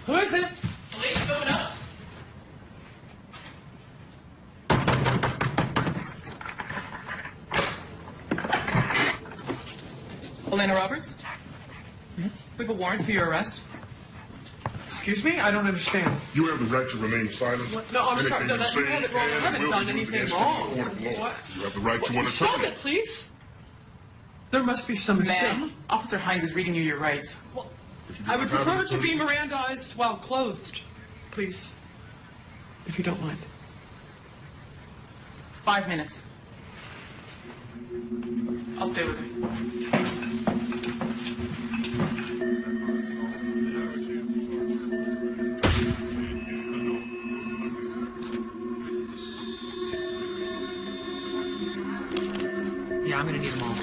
Who is it? Police, open up. Elena Roberts? Yes? We have a warrant for your arrest. Excuse me? I don't understand. You have the right to remain silent. What? No, I'm sorry. No, that, you have it wrong. I haven't done anything wrong. What? You have the right to want to Stop it, please. There must be some mistake. Ma'am, Officer Hines is reading you your rights. Well, I would prefer to be Mirandized while clothed. Please. If you don't mind. 5 minutes. I'll stay with you. Yeah, I'm gonna need them all.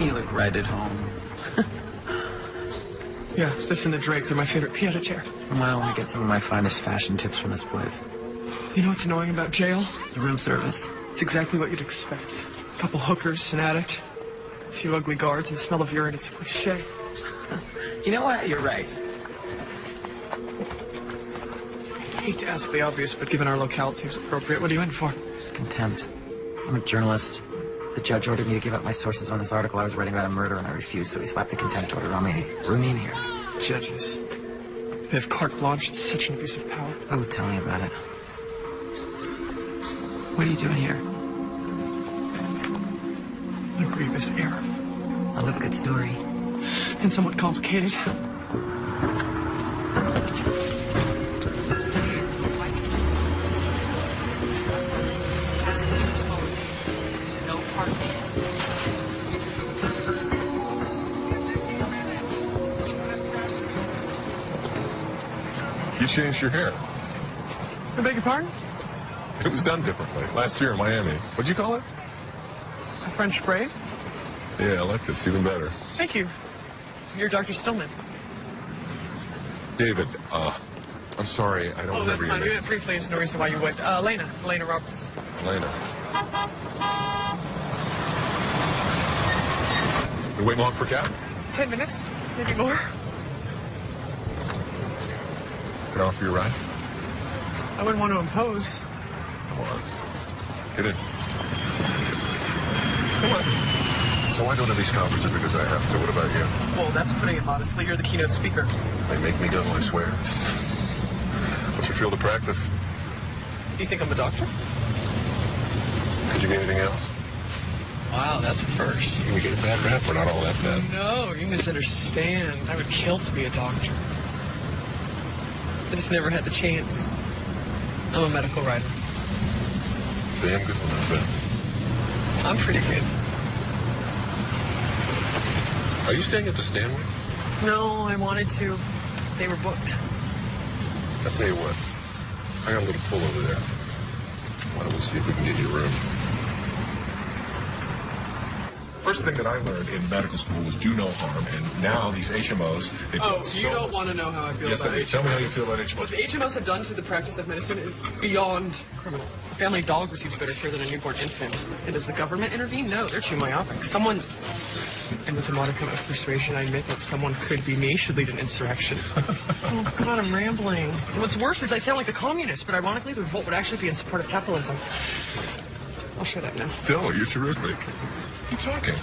You look right at home. Yeah, this and the Drake, they're my favorite piano chair. Well, I get some of my finest fashion tips from this place. You know what's annoying about jail? The room service. It's exactly what you'd expect. A couple hookers, an addict, a few ugly guards, and the smell of urine. It's a cliche. You know what? You're right. I hate to ask the obvious, but given our locale, it seems appropriate. What are you in for? Contempt. I'm a journalist. The judge ordered me to give up my sources on this article I was writing about a murder, and I refused, so he slapped a contempt order on me. Room me in here. Judges. They have carte blanche. It's such an abuse of power. Oh, tell me about it. What are you doing here? A grievous error. I love a good story. And somewhat complicated. You changed your hair. I beg your pardon? It was done differently. Last year in Miami. What'd you call it? A French braid? Yeah, I liked it. It's even better. Thank you. You're Dr. Stillman. David, I'm sorry. I don't Oh, that's remember fine. your Do name. it briefly. There's no reason why you would. Elena Roberts. Elena. We waiting long for a cab? 10 minutes, maybe more. Can I offer you a ride? I wouldn't want to impose. Come on. Get in. Come on. So I go to these conferences because I have to. What about you? Well, that's putting it modestly. You're the keynote speaker. They make me go, I swear. What's your field of practice? Do you think I'm a doctor? Could you be anything else? Wow, that's a first. We get a bad rap. We're not all that bad. No, you misunderstand. I would kill to be a doctor. I just never had the chance. I'm a medical writer. Damn good one, I bet. I'm pretty good. Are you staying at the Stanley? No, I wanted to. They were booked. I'll tell you what. I got a little pull over there. Why don't we see if we can get you a room? First thing that I learned in medical school was do no harm, and now these HMOs... Oh, you don't want to know how I feel yes, about I do. HMOs. Tell me how you feel about HMOs. What the HMOs have done to the practice of medicine is beyond criminal. A family dog receives better care than a newborn infant. And does the government intervene? No, they're too myopic. Someone, and with a modicum of persuasion, I admit that someone could be me, should lead an insurrection. Oh, God, I'm rambling. And what's worse is I sound like a communist, but ironically, the revolt would actually be in support of capitalism. I'll shut up now. No, you're terrific. Keep talking.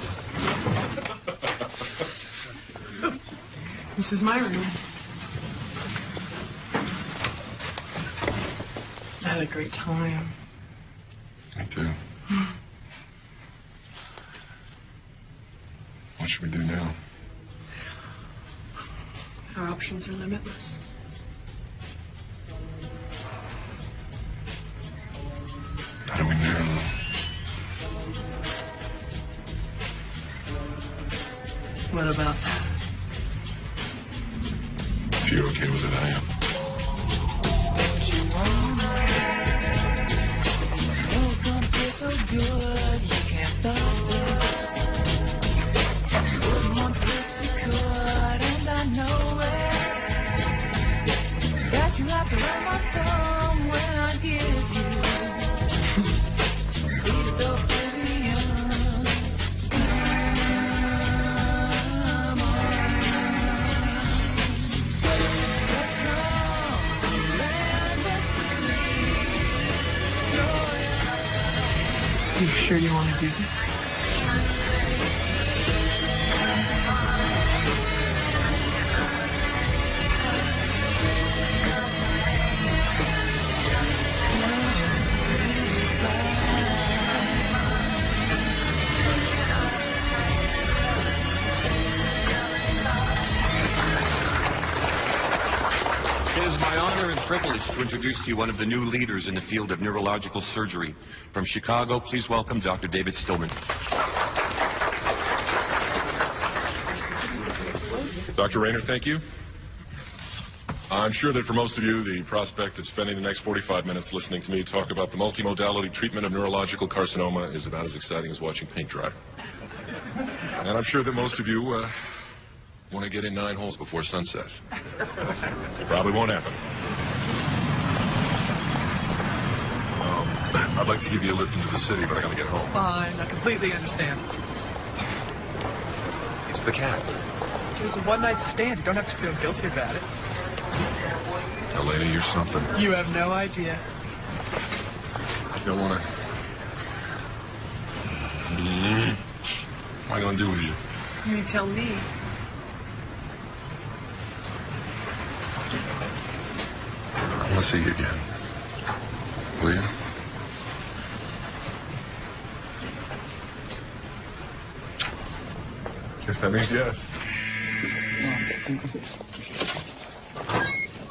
This is my room. I had a great time. Me too. What should we do now? Our options are limitless. How do we narrow them? What about that? If you're okay with it, I am. So good, you can't stop it. Wouldn't want to if you could, and I know it. That you have to run my thumb when I give you sweetest of oblivion. Come on. Succumb, surrender to me. You sure you want to do this? It is my honor and privilege to introduce to you one of the new leaders in the field of neurological surgery. From Chicago, please welcome Dr. David Stillman. Dr. Rayner, thank you. I'm sure that for most of you, the prospect of spending the next 45 minutes listening to me talk about the multimodality treatment of neurological carcinoma is about as exciting as watching paint dry. And I'm sure that most of you want to get in 9 holes before sunset. Probably won't happen. I'd like to give you a lift into the city, but I gotta get home. Fine, I completely understand. It's the cat. It was a one-night stand. You don't have to feel guilty about it. Now, lady, you're something. You have no idea. I don't want to... What am I gonna do with you? You tell me. I want to see you again. Will you? Guess that means yes.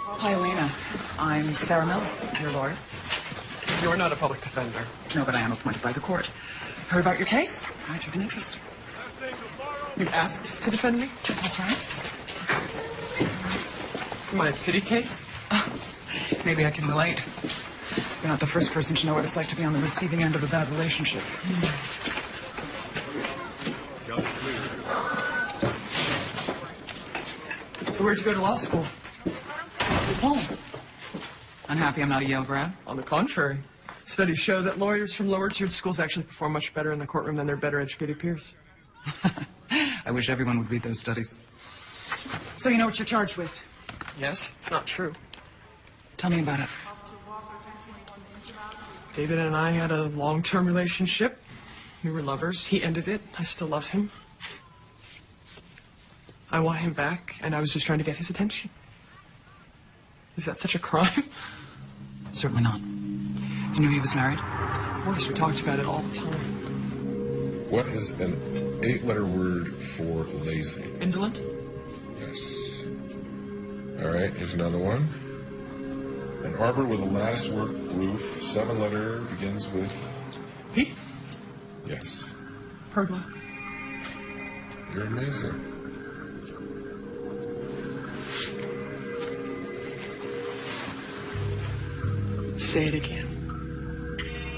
Hi, Elena. I'm Sarah Miller, your lawyer. You're not a public defender. No, but I am appointed by the court. Heard about your case? I took an interest. You asked to defend me? That's right. My pity case? Maybe I can relate. You're not the first person to know what it's like to be on the receiving end of a bad relationship. So where'd you go to law school? Home. Unhappy I'm not a Yale grad? On the contrary. Studies show that lawyers from lower-tiered schools actually perform much better in the courtroom than their better-educated peers. I wish everyone would read those studies. So you know what you're charged with? Yes, it's not true. Tell me about it. David and I had a long-term relationship. We were lovers. He ended it. I still love him. I want him back, and I was just trying to get his attention. Is that such a crime? Certainly not. You knew he was married? Of course, we talked about it all the time. What is an 8-letter word for lazy? Indolent? Yes. All right, here's another one. An arbor with a lattice work roof, 7-letter, begins with... Heath? Yes. Pergola? You're amazing. Say it again.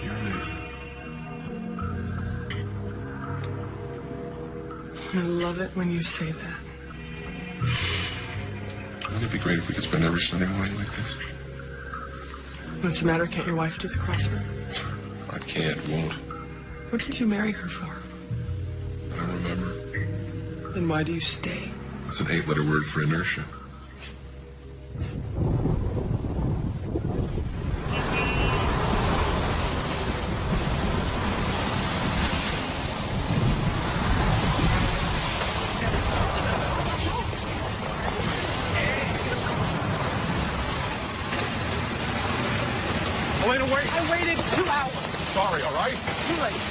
You're amazing. I love it when you say that. Wouldn't it be great if we could spend every Sunday morning like this? What's the matter? Can't your wife do the crossword? I can't, won't. What did you marry her for? I don't remember. Then why do you stay? It's an 8-letter word for inertia. Elena, wait. I waited 2 hours. Sorry, all right? Too late.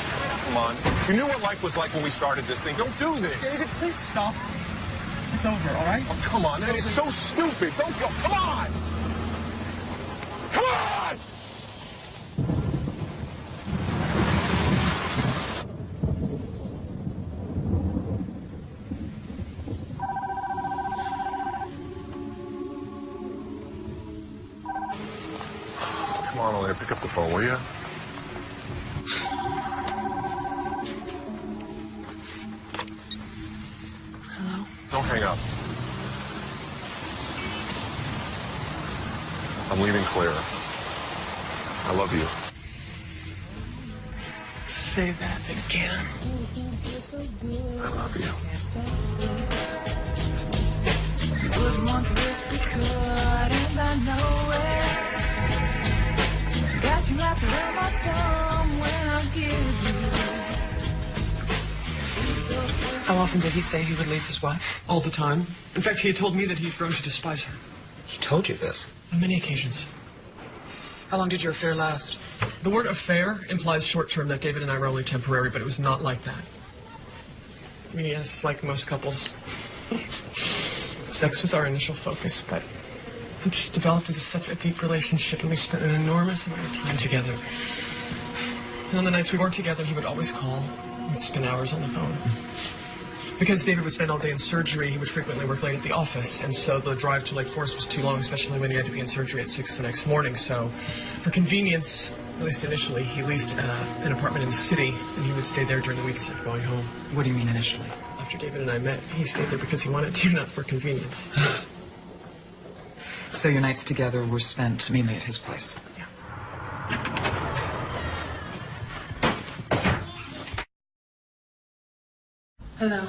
Come on. You knew what life was like when we started this thing. Don't do this. David, please stop. It's over, all right? Oh, come on, that is so stupid. Don't go. Come on! Come on! Come on, Elena, pick up the phone, will you? Hello? Don't hang up. I'm leaving Claire. I love you. Say that again. I love you. Would want to if we could, and I know it. Got you wrapped around my thumb when I give you. How often did he say he would leave his wife? All the time. In fact, he had told me that he'd grown to despise her. He told you this. On many occasions. How long did your affair last? The word affair implies short-term, that David and I were only temporary, but it was not like that. I mean, yes, like most couples, sex was our initial focus, but it just developed into such a deep relationship, and we spent an enormous amount of time together. And on the nights we weren't together, he would always call. We'd spend hours on the phone. Because David would spend all day in surgery, he would frequently work late at the office, and so the drive to Lake Forest was too long, especially when he had to be in surgery at 6 the next morning. So, for convenience, at least initially, he leased an apartment in the city, and he would stay there during the week instead of going home. What do you mean initially? After David and I met, he stayed there because he wanted to, not for convenience. So your nights together were spent mainly at his place? Hello.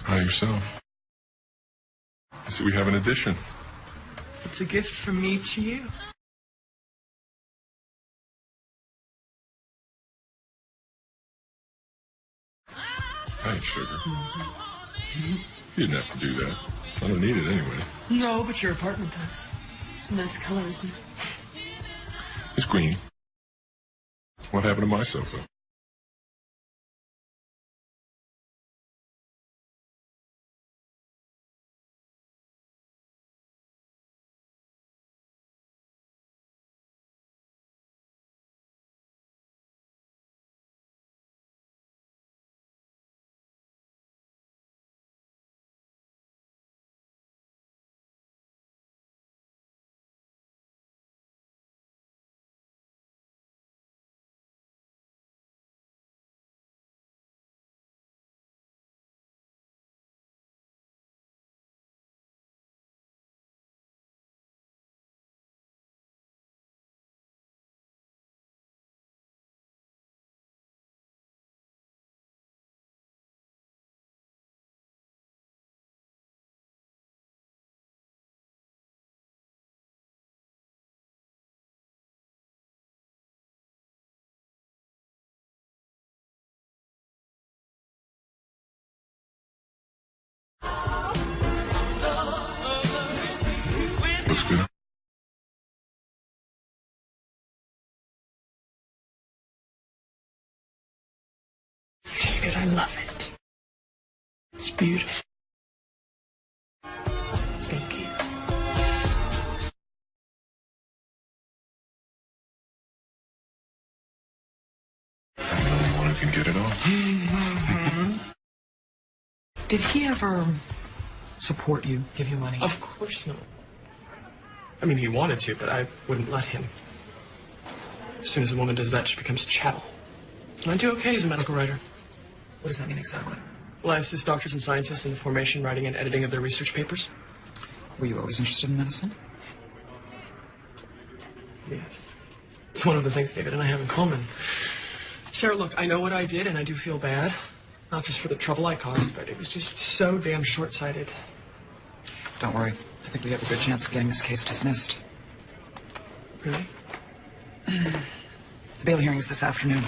Hi, yourself. I see we have an addition. It's a gift from me to you. Thanks, sugar. You didn't have to do that. I don't need it anyway. No, but your apartment does. It's a nice color, isn't it? It's green. What happened to my sofa? Looks good. David, I love it. It's beautiful. Thank you. I'm the only one who can get it on. Did he ever support you, give you money? Of course not. I mean, he wanted to, but I wouldn't let him. As soon as a woman does that, she becomes chattel. And I do okay as a medical writer. What does that mean exactly? Well, I assist doctors and scientists in the formation, writing, and editing of their research papers. Were you always interested in medicine? Yes. It's one of the things David and I have in common. Sarah, look, I know what I did, and I do feel bad. Not just for the trouble I caused, but it was just so damn short-sighted. Don't worry. I think we have a good chance of getting this case dismissed. Really? The bail hearing is this afternoon.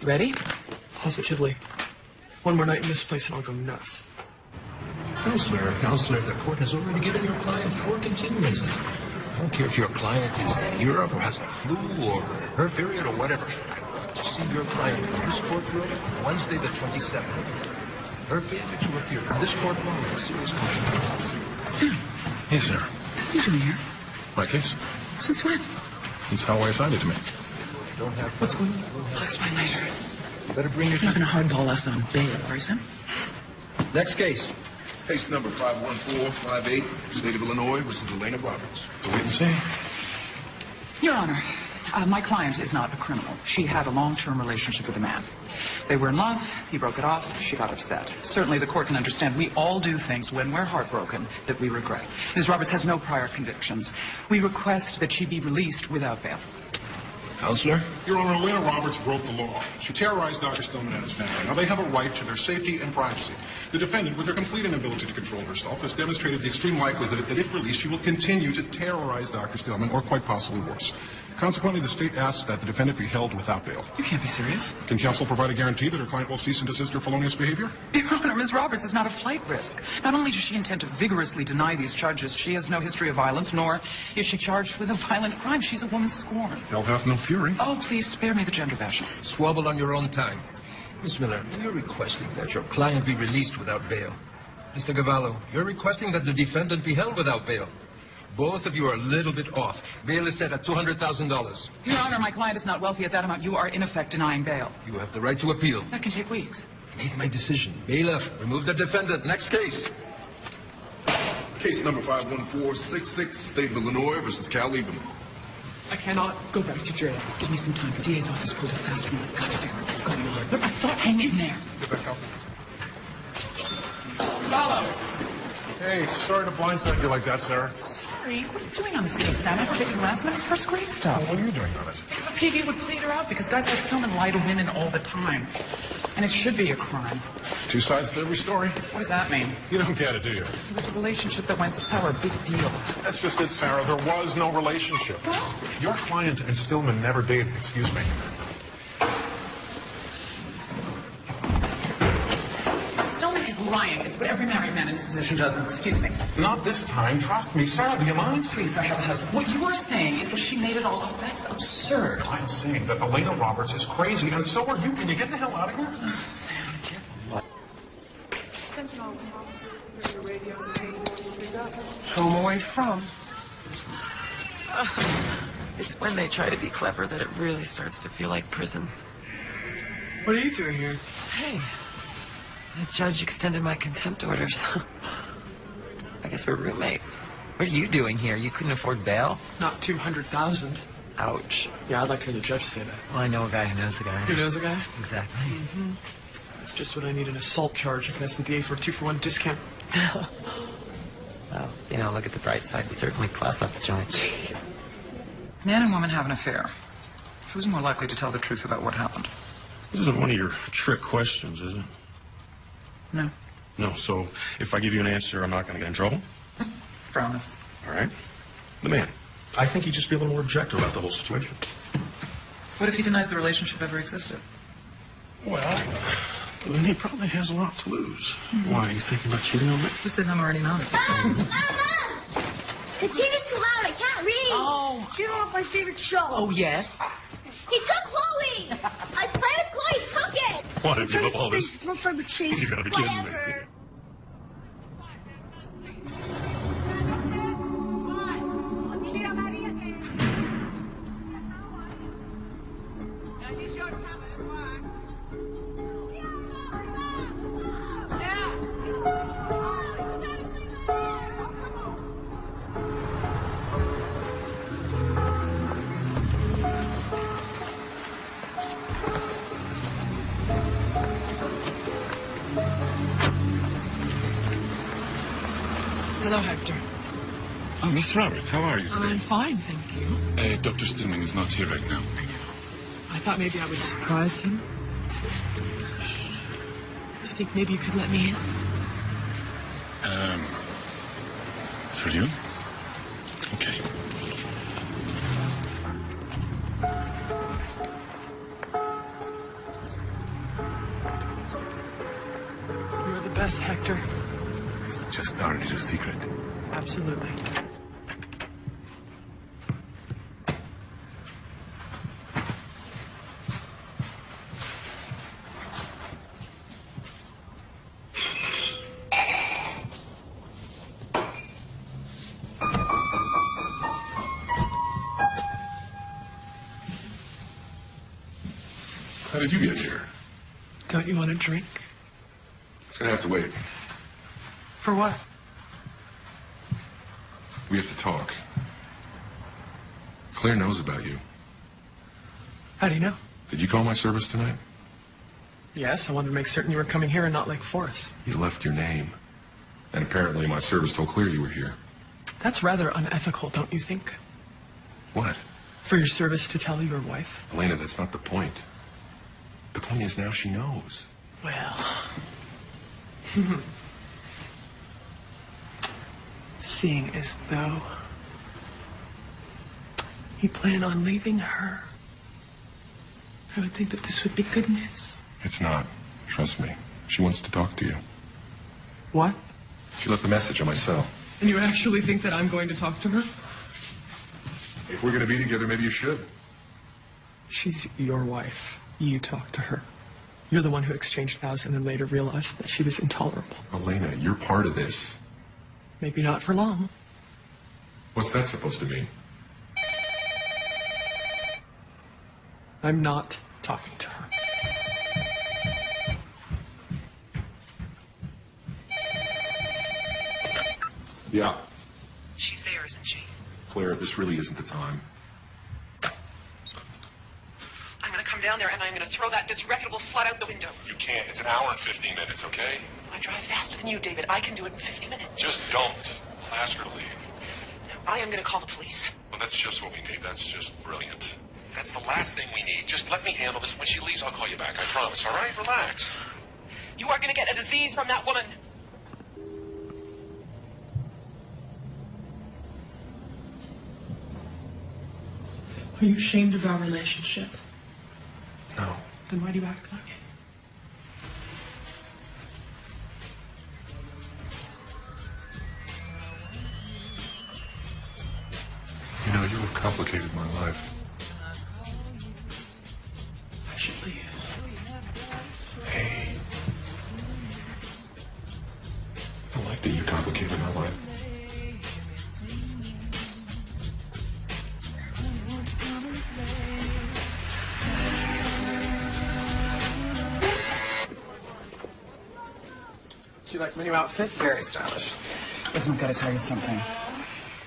You ready? Positively. One more night in this place and I'll go nuts. Counselor, the court has already given your client 4 continuances. I don't care if your client is in Europe or has the flu or her period or whatever. I want to see your client in this courtroom Wednesday the 27th. her failure to appear in this courtroom are serious consequences. Sam, Hey, Sarah. what are you doing here? My case? Since when? Since Holloway assigned it to me. Don't have... What's going on? I'll explain later. Better bring your... You're not going to hardball us on bail, are you, Sam? Next case. Case number 51458, State of Illinois versus Elena Roberts. Wait and see. Your Honor, my client is not a criminal. She had a long-term relationship with a man. They were in love, he broke it off, she got upset. Certainly the court can understand we all do things when we're heartbroken that we regret. Ms. Roberts has no prior convictions. We request that she be released without bail. Counselor? Your Honor, Elena Roberts broke the law. She terrorized Dr. Stillman and his family. Now, they have a right to their safety and privacy. The defendant, with her complete inability to control herself, has demonstrated the extreme likelihood that if released, she will continue to terrorize Dr. Stillman, or quite possibly worse. Consequently, the state asks that the defendant be held without bail. You can't be serious. Can counsel provide a guarantee that her client will cease and desist her felonious behavior? Your Honor, Ms. Roberts is not a flight risk. Not only does she intend to vigorously deny these charges, she has no history of violence, nor is she charged with a violent crime. She's a woman scorned. Hell hath no fury. Oh, please spare me the gender bashing. Squabble on your own time. Miss Miller, you're requesting that your client be released without bail. Mr. Gavallo, you're requesting that the defendant be held without bail. Both of you are a little bit off. Bail is set at $200,000. Your Honor, my client is not wealthy at that amount. You are, in effect, denying bail. You have the right to appeal. That can take weeks. I made my decision. Bailiff, remove the defendant. Next case. Case number 51466, State of Illinois versus Cal Lieberman. I cannot go back to jail. Give me some time. The DA's office pulled a fast one. I've got to figure out what's going on. But I thought, hang in there. Sit back, counsel. Follow. Hey, sorry to blindside you like that, Sarah. Sorry, what are you doing on this case, Sam? Aggravated harassment? It's first grade stuff. What are you doing on it? Because a PD would plead her out because guys like Stillman lie to women all the time. And it should be a crime. Two sides to every story. What does that mean? You don't get it, do you? It was a relationship that went sour. Big deal. That's just it, Sarah. There was no relationship. Your client and Stillman never dated. Excuse me. Stillman is lying. It's what every married man in this position does. And excuse me. Not this time. Trust me. Sarah, do you mind? Please, I have a husband. What you are saying is that she made it all up. That's absurd. I'm saying that Elena Roberts is crazy, and so are you. Can you get the hell out of here? Oh, Sam, get what? Home away from. It's when they try to be clever that it really starts to feel like prison. What are you doing here? Hey, the judge extended my contempt orders. I guess we're roommates. What are you doing here? You couldn't afford bail? Not 200,000. Ouch. Yeah, I'd like to hear the judge say that. Well, I know a guy who knows the guy. Who knows a guy? Exactly. That's just what I need, an assault charge. I can ask the DA for a 2-for-1 discount. Well, you know, look at the bright side. We certainly class up the joint. Man and woman have an affair. Who's more likely to tell the truth about what happened? This isn't one of your trick questions, is it? No. No, so if I give you an answer, I'm not going to get in trouble? Promise. All right. The man. I think he'd just be a little more objective about the whole situation. What if he denies the relationship ever existed? Well, then he probably has a lot to lose. Why, are you thinking about cheating on me? Who says I'm already not? Mom! The TV's too loud. I can't read. Oh. She don't have my favorite show. Oh, yes? He took Chloe. I was playing with Chloe. He took it. What, did you give up all this? It's not trying to chase. You gotta be kidding me. Whatever. Hello, Hector. Oh, Miss Roberts, how are you today? I'm fine, thank you. Dr. Stillman is not here right now. I thought maybe I would surprise him. Do you think maybe you could let me in? For you? Okay. You're the best, Hector. It's just our little secret. Absolutely. did you get here? Don't you want a drink? It's gonna have to wait. For what? We have to talk. Claire knows about you. How do you know? Did you call my service tonight? Yes, I wanted to make certain you were coming here and not Lake Forest. You left your name. And apparently my service told Claire you were here. That's rather unethical, don't you think? What? For your service to tell your wife? Elena, that's not the point. The point is now she knows. Well... Seeing as though you plan on leaving her, I would think that this would be good news. It's not. Trust me. She wants to talk to you. What? She left a message on my cell. And you actually think that I'm going to talk to her? If we're gonna be together, maybe you should. She's your wife. You talk to her. You're the one who exchanged vows and then later realized that she was intolerable. Elena, you're part of this. Maybe not for long. What's that supposed to mean? I'm not talking to her. Yeah. She's there, isn't she? Claire, this really isn't the time. I'm gonna come down there and I'm gonna throw that disreputable slut out the window. You can't. It's an hour and 15 minutes, okay? I drive faster than you, David. I can do it in 50 minutes. Just don't. I'll ask her to leave. I am gonna call the police. Well, that's just what we need. That's just brilliant. That's the last thing we need. Just let me handle this. When she leaves, I'll call you back. I promise, all right? Relax. You are gonna get a disease from that woman. Are you ashamed of our relationship? No. Then why do you act like it? You know, you have complicated my life. I should leave. Hey. I like that you complicated my life. Do you like my new outfit? Very stylish. Listen, I've got to tell you something.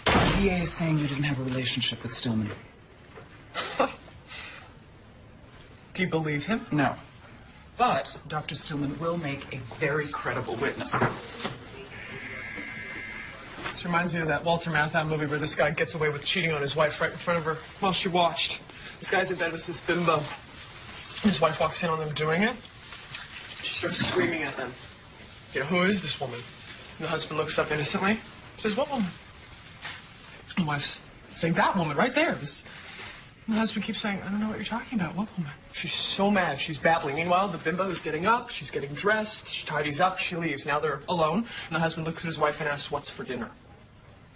The DA is saying you didn't have a relationship with Stillman. Do you believe him? No. But Dr. Stillman will make a very credible witness. This reminds me of that Walter Matthau movie where this guy gets away with cheating on his wife right in front of her while she watched. This guy's in bed with this bimbo. His wife walks in on them doing it. She starts screaming at them. You know, who is this woman? And the husband looks up innocently. Says, what woman? And the wife's saying, that woman right there. And the husband keeps saying, I don't know what you're talking about. What woman? She's so mad. She's babbling. Meanwhile, the bimbo is getting up. She's getting dressed. She tidies up. She leaves. Now they're alone. And the husband looks at his wife and asks, what's for dinner?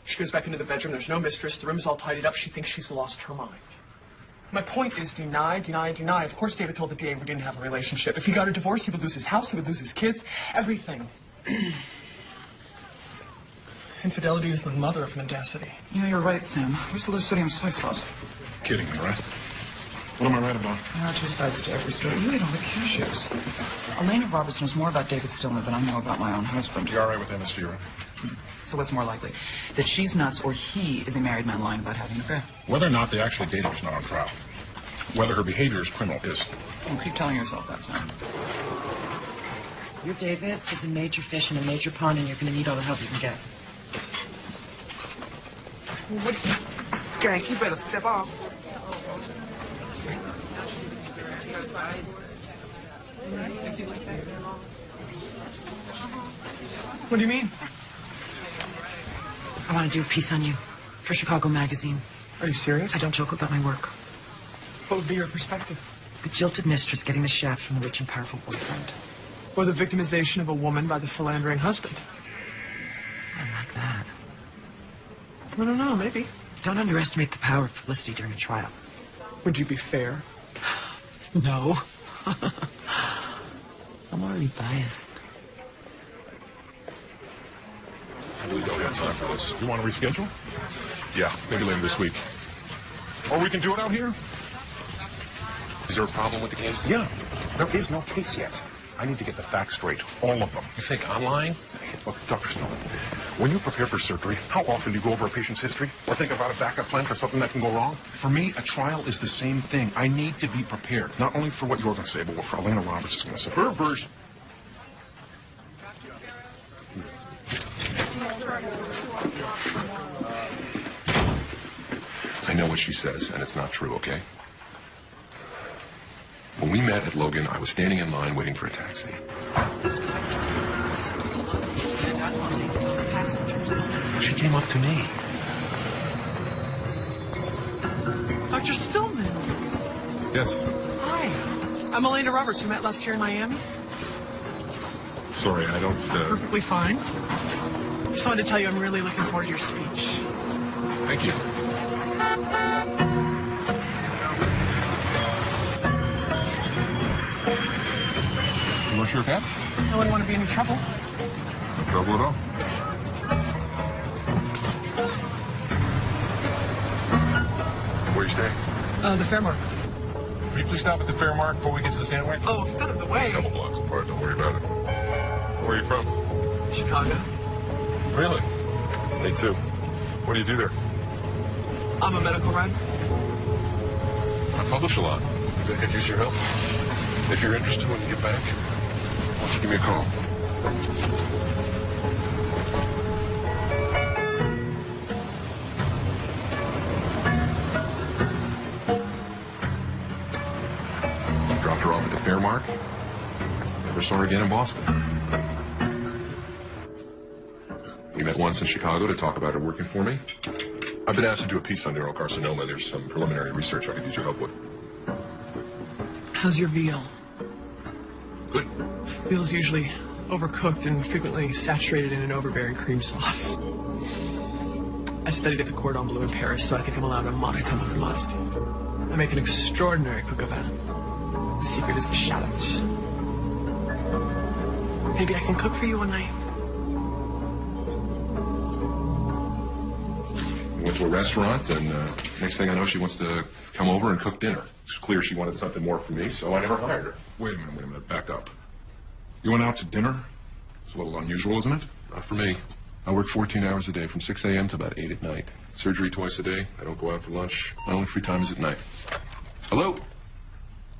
She goes back into the bedroom. There's no mistress. The room is all tidied up. She thinks she's lost her mind. My point is deny, deny, deny. Of course, David told the DA we didn't have a relationship. If he got a divorce, he would lose his house. He would lose his kids. Everything. Infidelity is the mother of mendacity. Yeah, you're right, Sam. Where's the low sodium soy sauce? Kidding me, right? What am I right about? There are two sides to every story. You ate all the cashews. Elena Roberts knows more about David Stillman than I know about my own husband. You're all right with MSG, right? So what's more likely? That she's nuts or he is a married man lying about having an affair? Whether or not they actually dated is not on trial. Whether her behavior is criminal is. Don't keep telling yourself that, Sam. Your David is a major fish in a major pond, and you're going to need all the help you can get. Skank, you better step off. What do you mean? I want to do a piece on you for Chicago Magazine. Are you serious? I don't joke about my work. What would be your perspective? The jilted mistress getting the shaft from the rich and powerful boyfriend. Or the victimization of a woman by the philandering husband? Not like that. I don't know, maybe. Don't underestimate the power of publicity during a trial. Would you be fair? No. I'm already biased. I really don't have time for this. You want to reschedule? Yeah, maybe later this week. Or we can do it out here? Is there a problem with the case? Yeah, there is no case yet. I need to get the facts straight, all of them. You think online? Look, Dr. Snowman, when you prepare for surgery, how often do you go over a patient's history or think about a backup plan for something that can go wrong? For me, a trial is the same thing. I need to be prepared, not only for what you're going to say, but what Elena Roberts is going to say. Her version. I know what she says, and it's not true, okay? When we met at Logan, I was standing in line waiting for a taxi. She came up to me. Dr. Stillman. Yes. Hi. I'm Elena Roberts. We met last year in Miami. Sorry, I don't... Perfectly fine. Just wanted to tell you I'm really looking forward to your speech. Thank you. You want your cab? I wouldn't want to be in any trouble. No trouble at all. Where you staying? The Fairmark. Will you please stop at the Fairmark before we get to the sandwich? Oh, it's out of the way. It's a couple blocks apart. Don't worry about it. Where are you from? Chicago. Really? Me too. What do you do there? I'm a medical writer. I publish a lot. I could use your help. If you're interested when you get back, why don't you give me a call? Dropped her off at the Fairmark. Never saw her again in Boston. We met once in Chicago to talk about her working for me. I've been asked to do a piece on neurocarcinoma. There's some preliminary research I could use your help with. How's your veal? Good. Veal's usually overcooked and frequently saturated in an overbearing cream sauce. I studied at the Cordon Bleu in Paris, so I think I'm allowed a modicum of modesty. I make an extraordinary cook of it. The secret is the shallot. Maybe I can cook for you one night. We went to a restaurant, and next thing I know, she wants to come over and cook dinner. It's clear she wanted something more from me, so I never hired her. Wait a minute, back up. You went out to dinner? It's a little unusual, isn't it? Not for me. I work 14 hours a day, from 6 a.m. to about 8 at night. Surgery twice a day. I don't go out for lunch. My only free time is at night. Hello?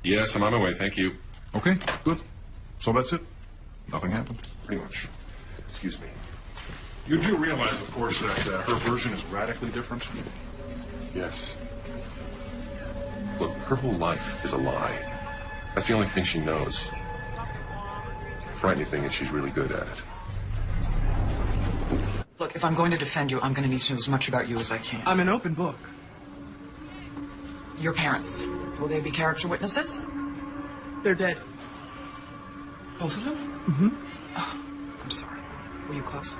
Yes, I'm on my way, thank you. Okay, good. So that's it? Nothing happened? Pretty much. Excuse me. You do realize, of course, that her version is radically different? Yes. Look, her whole life is a lie. That's the only thing she knows. Frightening thing is she's really good at it. Look, if I'm going to defend you, I'm going to need to know as much about you as I can. I'm an open book. Your parents, will they be character witnesses? They're dead. Both of them? Mm-hmm. Oh, I'm sorry. Were you close?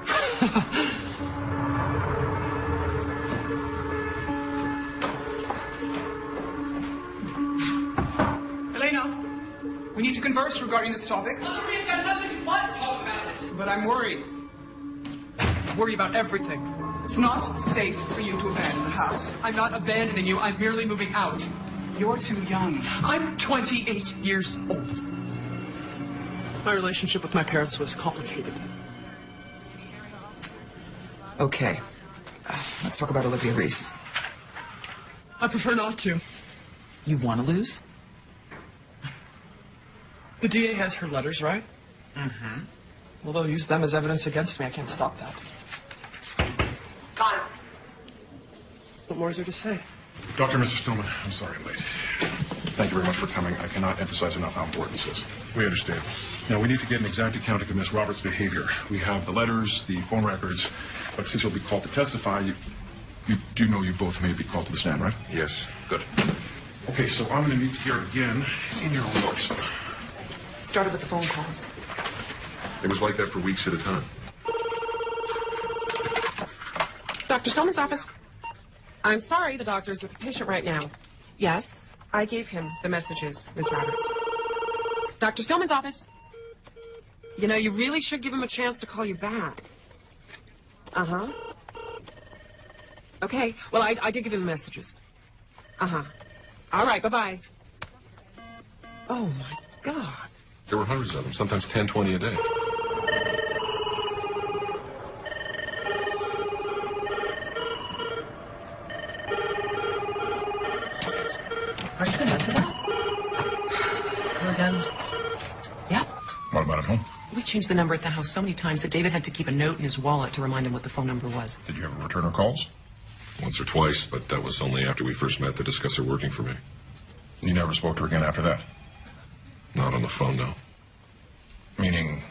Elena, we need to converse regarding this topic. Mother, we've done nothing but talk about it. But I'm worried. Worry about everything. It's not safe for you to abandon the house. I'm not abandoning you. I'm merely moving out. You're too young. I'm 28 years old. My relationship with my parents was complicated. Okay. Let's talk about Olivia Reese. I prefer not to. You want to lose? The DA has her letters, right? Mm-hmm. Well, they'll use them as evidence against me. I can't stop that. Time. What more is there to say? Dr. Mr. Stillman, I'm sorry I'm late. Thank you very much for coming. I cannot emphasize enough how important this is. We understand. Now, we need to get an exact accounting of Miss Roberts' behavior. We have the letters, the phone records, but since you'll be called to testify, you do know you both may be called to the stand, right? Yes. Good. Okay, so I'm going to need to hear it again in your own voice. Started with the phone calls. It was like that for weeks at a time. Dr. Stillman's office. I'm sorry, the doctor's with the patient right now. Yes, I gave him the messages, Ms. Roberts. Dr. Stillman's office. You know, you really should give him a chance to call you back. Uh-huh. Okay, well, I did give him the messages. Uh-huh. All right, bye-bye. Oh, my God. There were hundreds of them, sometimes 10, 20 a day. Are you convinced of that? Her again? Yep. What about at home? We changed the number at the house so many times that David had to keep a note in his wallet to remind him what the phone number was. Did you ever return her calls? Once or twice, but that was only after we first met to discuss her working for me. You never spoke to her again after that? Not on the phone, no. Meaning,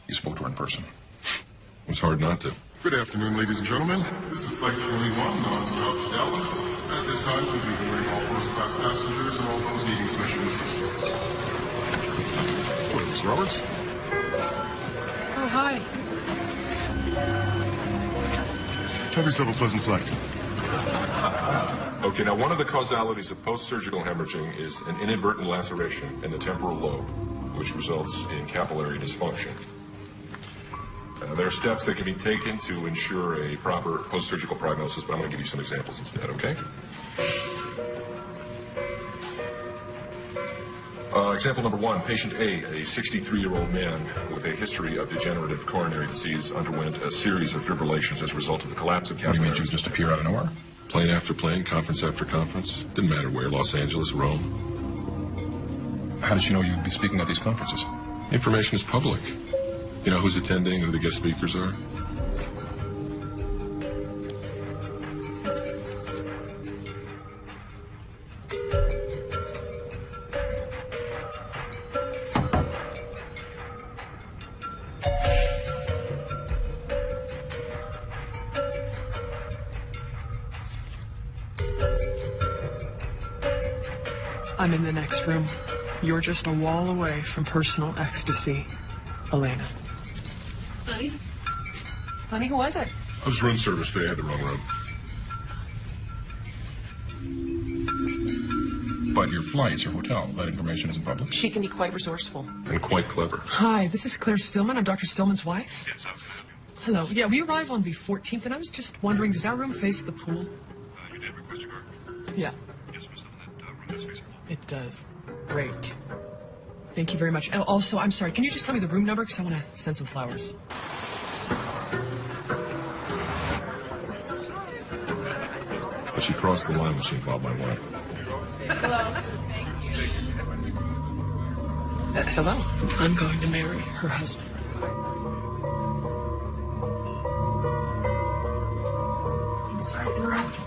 you spoke to her in person? It was hard not to. Good afternoon, ladies and gentlemen. This is Flight 21, non-stop to Dallas. At this time, please be boarding all first-class passengers and all those needing special assistance. Hello, Miss Roberts. Oh, hi. Have yourself a pleasant flight. Okay, now one of the causalities of post-surgical hemorrhaging is an inadvertent laceration in the temporal lobe, which results in capillary dysfunction. There are steps that can be taken to ensure a proper post-surgical prognosis, but I'm going to give you some examples instead, okay? Example number one, patient A, a 63-year-old man with a history of degenerative coronary disease, underwent a series of fibrillations as a result of the collapse of capillaries. What do you mean, she would just appear out of nowhere? Plane after plane, conference after conference. Didn't matter where, Los Angeles, Rome. How did she know you'd be speaking at these conferences? Information is public. You know who's attending, who the guest speakers are? I'm in the next room. You're just a wall away from personal ecstasy, Elena. Honey? Honey, who was it? It was room service. They had the wrong room. But your flights, your hotel, that information isn't public? She can be quite resourceful. And quite clever. Hi, this is Claire Stillman. I'm Dr. Stillman's wife. Yes, hello. Yeah, we arrive on the 14th, and I was just wondering, does our room face the pool? You did request a guard? Yeah. Yes, Miss Stillman, that room does face the pool. It does. Great. Thank you very much. And also, I'm sorry, can you just tell me the room number? Because I want to send some flowers. But she crossed the line when she involved my wife. Hello. Hello. I'm going to marry her husband. Sorry to interrupt.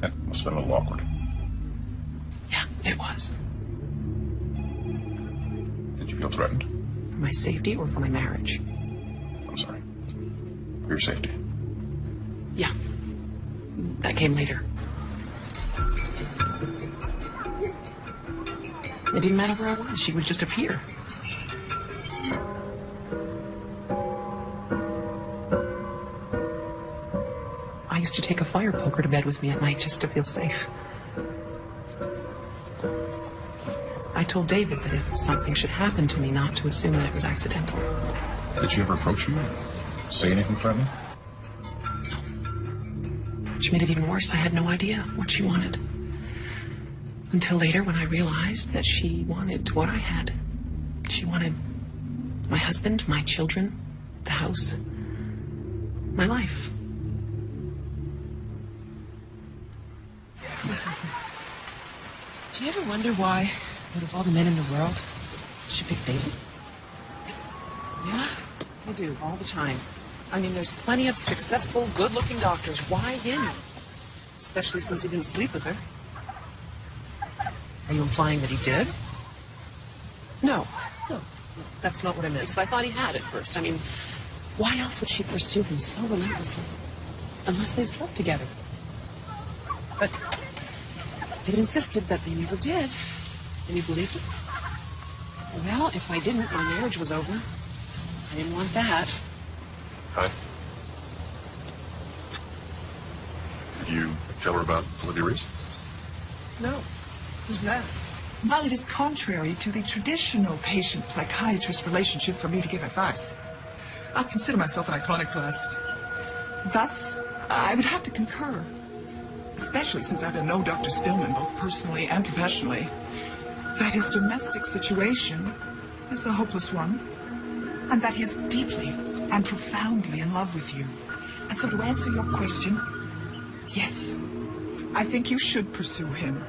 That must have been a little awkward. Yeah, it was. Did you feel threatened? For my safety or for my marriage? I'm sorry. For your safety. Yeah. That came later. It didn't matter where I was. She would just appear. I used to take a fire poker to bed with me at night just to feel safe. I told David that if something should happen to me, not to assume that it was accidental. Did she ever approach you? Say anything threatening? Which made it even worse. I had no idea what she wanted. Until later when I realized that she wanted what I had. She wanted my husband, my children, the house, my life. Do you ever wonder why, out of all the men in the world, she picked David? Yeah, I do, all the time. I mean, there's plenty of successful, good-looking doctors. Why him? Especially since he didn't sleep with her. Are you implying that he did? No, that's not what I meant. Because I thought he had at first. I mean, why else would she pursue him so relentlessly? Unless they slept together. But David insisted that they never did. And you believed it? Well, if I didn't, my marriage was over. I didn't want that. Hi. Did you tell her about Olivia Reese? No. Who's that? While it is contrary to the traditional patient-psychiatrist relationship for me to give advice, I consider myself an iconoclast. Thus, I would have to concur, especially since I know Dr. Stillman both personally and professionally, that his domestic situation is a hopeless one, and that he is deeply and profoundly in love with you. And so to answer your question, yes, I think you should pursue him.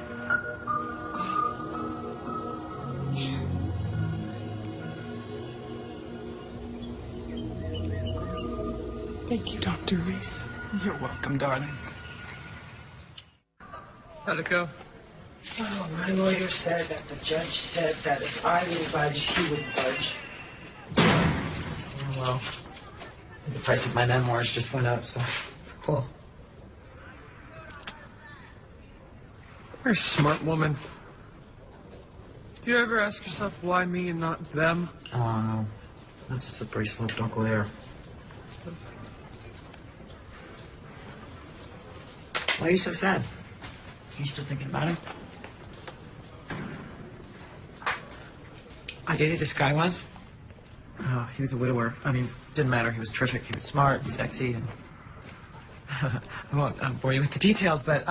Thank you, Dr. Reese. You're welcome, darling. How'd it go? Oh, my lawyer said that the judge said that if I would budge, he would budge. Oh, well, the price of my memoirs just went up, so it's cool. You're a smart woman. Do you ever ask yourself why me and not them? Oh, no. That's a slippery slope, don't go there. Why are you so sad? Are you still thinking about him? I dated this guy once. Oh, he was a widower. I mean, it didn't matter. He was terrific. He was smart and sexy. And I won't bore you with the details, but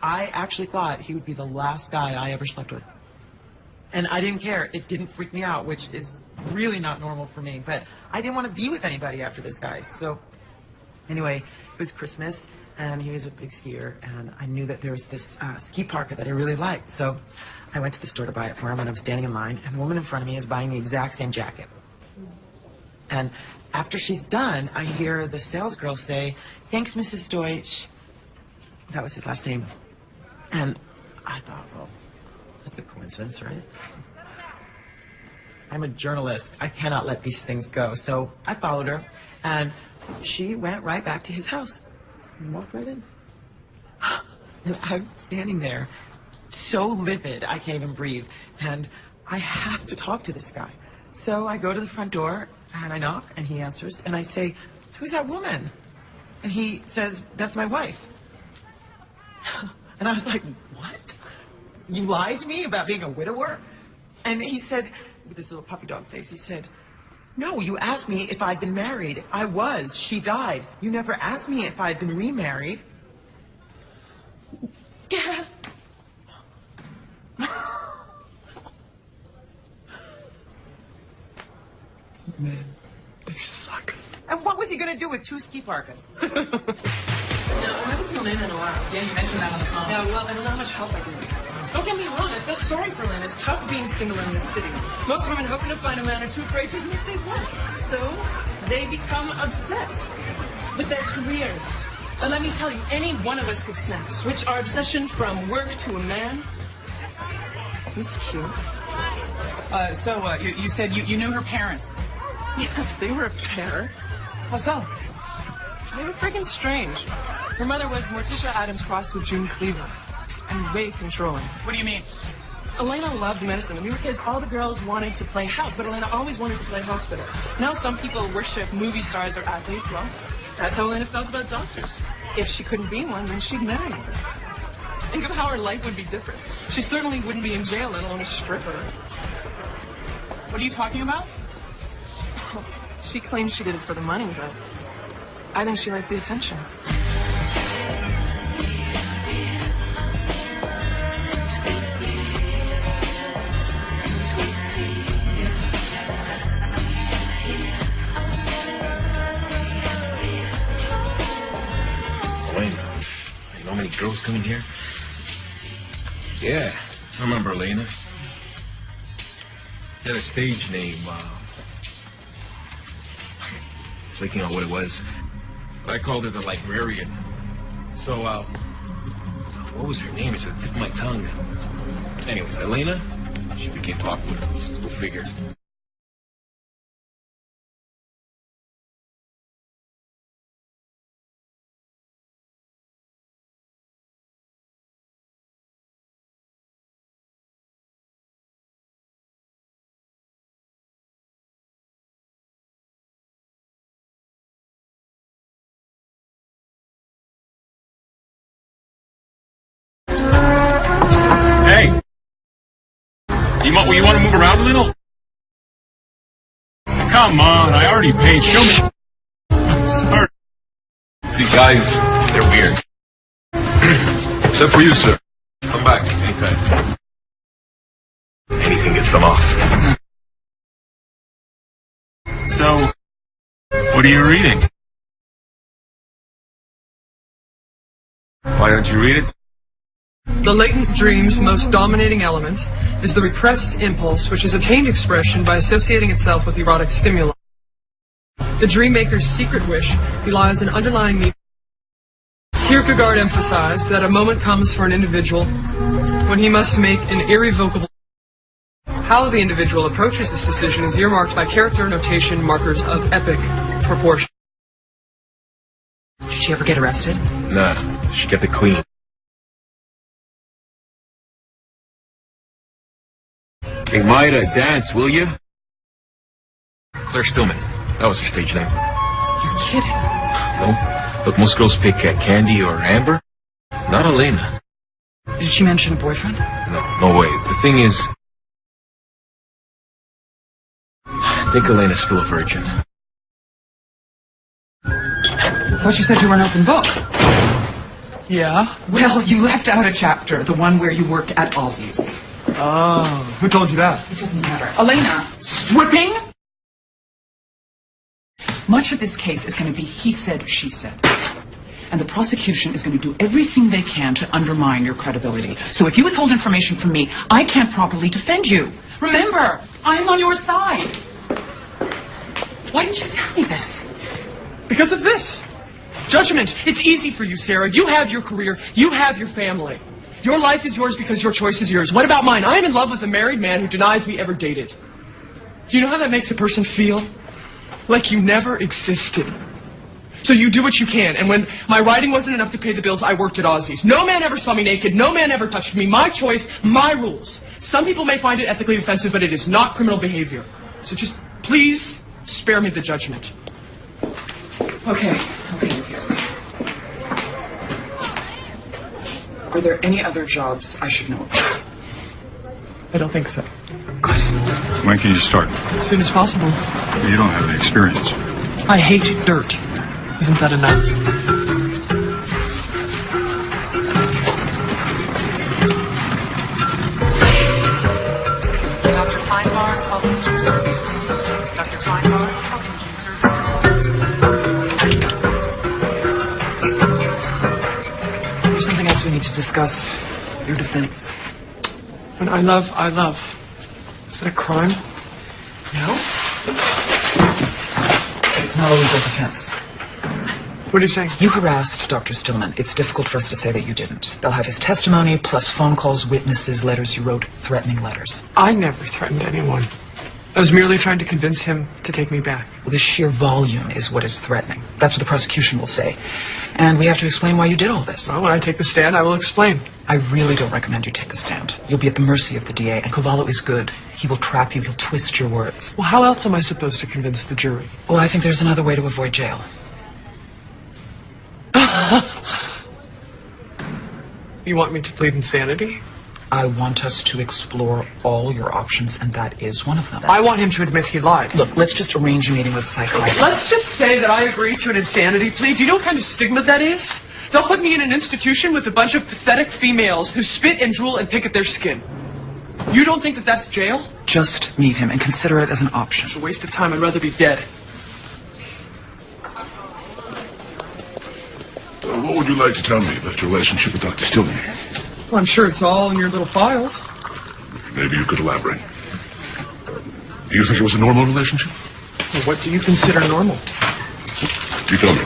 I actually thought he would be the last guy I ever slept with. And I didn't care. It didn't freak me out, which is really not normal for me. But I didn't want to be with anybody after this guy. So anyway, it was Christmas, and he was a big skier, and I knew that there was this ski parka that I really liked. So I went to the store to buy it for him, and I'm standing in line, and the woman in front of me is buying the exact same jacket. And after she's done, I hear the sales girl say, "Thanks, Mrs. Deutsch." That was his last name. And I thought, well, that's a coincidence, right? I'm a journalist. I cannot let these things go. So I followed her, and she went right back to his house and walked right in. And I'm standing there, so livid, I can't even breathe. And I have to talk to this guy. So I go to the front door, and I knock, and he answers, and I say, "Who's that woman?" And he says, "That's my wife." And I was like, "What? You lied to me about being a widower?" And he said, with this little puppy dog face, he said, "No, you asked me if I'd been married. I was. She died. You never asked me if I'd been remarried." Yeah. Man, they suck. And what was he going to do with two ski parkas? No, I haven't seen Lena in a while. Yeah, you mentioned that on the phone. Yeah, well, I don't know how much help I can be. Don't get me wrong, I feel sorry for Lena. It's tough being single in this city. Most women hoping to find a man are too afraid to admit they won't. So they become obsessed with their careers. And let me tell you, any one of us could snap. Switch our obsession from work to a man. He's cute. You said you knew her parents. Yeah, they were a pair. How so? They were freaking strange. Her mother was Morticia Adams crossed with June Cleaver. And way controlling. What do you mean? Elena loved medicine. When we were kids, all the girls wanted to play house, but Elena always wanted to play hospital. Now some people worship movie stars or athletes. Well, that's how Elena felt about doctors. If she couldn't be one, then she'd marry one. Think of how her life would be different. She certainly wouldn't be in jail, let alone a stripper. What are you talking about? She claims she did it for the money, but I think she liked the attention. You know how many girls come in here? Yeah, I remember Elena. She had a stage name, blanking on what it was. But I called her the librarian. So, what was her name? It's at the tip of my tongue. Anyways, Elena, she became popular. Go figure. Hey! move around a little? Come on, I already paid. Show me. I'm sorry. See, guys, they're weird. Except for you, sir. Come back anytime. Anything gets them off. So, what are you reading? Why don't you read it? The latent dream's most dominating element is the repressed impulse, which has attained expression by associating itself with erotic stimuli. The dream maker's secret wish belies an underlying need. Kierkegaard emphasized that a moment comes for an individual when he must make an irrevocable. How the individual approaches this decision is earmarked by character notation markers of epic proportion. Did she ever get arrested? Nah, she kept it clean. Hey, Maida, dance, will you? Claire Stillman. That was her stage name. You're kidding. No. Look, most girls pick Candy or Amber. Not Elena. Did she mention a boyfriend? No way. The thing is, I think Elena's still a virgin. I thought you said you were an open book. Yeah? Well, you left out a chapter, the one where you worked at Ozzy's. Oh, who told you that? It doesn't matter. Elena, stripping? Much of this case is going to be he said, she said. And the prosecution is going to do everything they can to undermine your credibility. So if you withhold information from me, I can't properly defend you. Remember, I'm on your side. Why didn't you tell me this? Because of this. Judgment. It's easy for you, Sarah. You have your career. You have your family. Your life is yours because your choice is yours. What about mine? I am in love with a married man who denies we ever dated. Do you know how that makes a person feel? Like you never existed. So you do what you can. And when my writing wasn't enough to pay the bills, I worked at Ozzy's. No man ever saw me naked. No man ever touched me. My choice, my rules. Some people may find it ethically offensive, but it is not criminal behavior. So just please spare me the judgment. Okay. Are there any other jobs I should know about? I don't think so. When can you start? As soon as possible. You don't have the experience. I hate dirt. Isn't that enough? Dr. Kleinbar, welcome to services. Dr. Kleinbar, welcome to services. There's something else we need to discuss. Your defense. When I love, I love. Is that a crime? No. It's not a legal defense. What are you saying? You harassed Dr. Stillman. It's difficult for us to say that you didn't. They'll have his testimony, plus phone calls, witnesses, letters you wrote, threatening letters. I never threatened anyone. I was merely trying to convince him to take me back. Well, the sheer volume is what is threatening. That's what the prosecution will say. And we have to explain why you did all this. Well, when I take the stand, I will explain. I really don't recommend you take the stand. You'll be at the mercy of the DA, and Cavallo is good. He will trap you. He'll twist your words. Well, how else am I supposed to convince the jury? Well, I think there's another way to avoid jail. You want me to plead insanity? I want us to explore all your options, and that is one of them. I want him to admit he lied. Look, let's just arrange a meeting with a psychiatrist. Let's just say that I agree to an insanity plea. Do you know what kind of stigma that is? They'll put me in an institution with a bunch of pathetic females who spit and drool and pick at their skin. You don't think that that's jail? Just meet him and consider it as an option. It's a waste of time. I'd rather be dead. What would you like to tell me about your relationship with Dr. Stillman? Well, I'm sure it's all in your little files. Maybe you could elaborate. Do you think it was a normal relationship? Well, what do you consider normal? You tell me.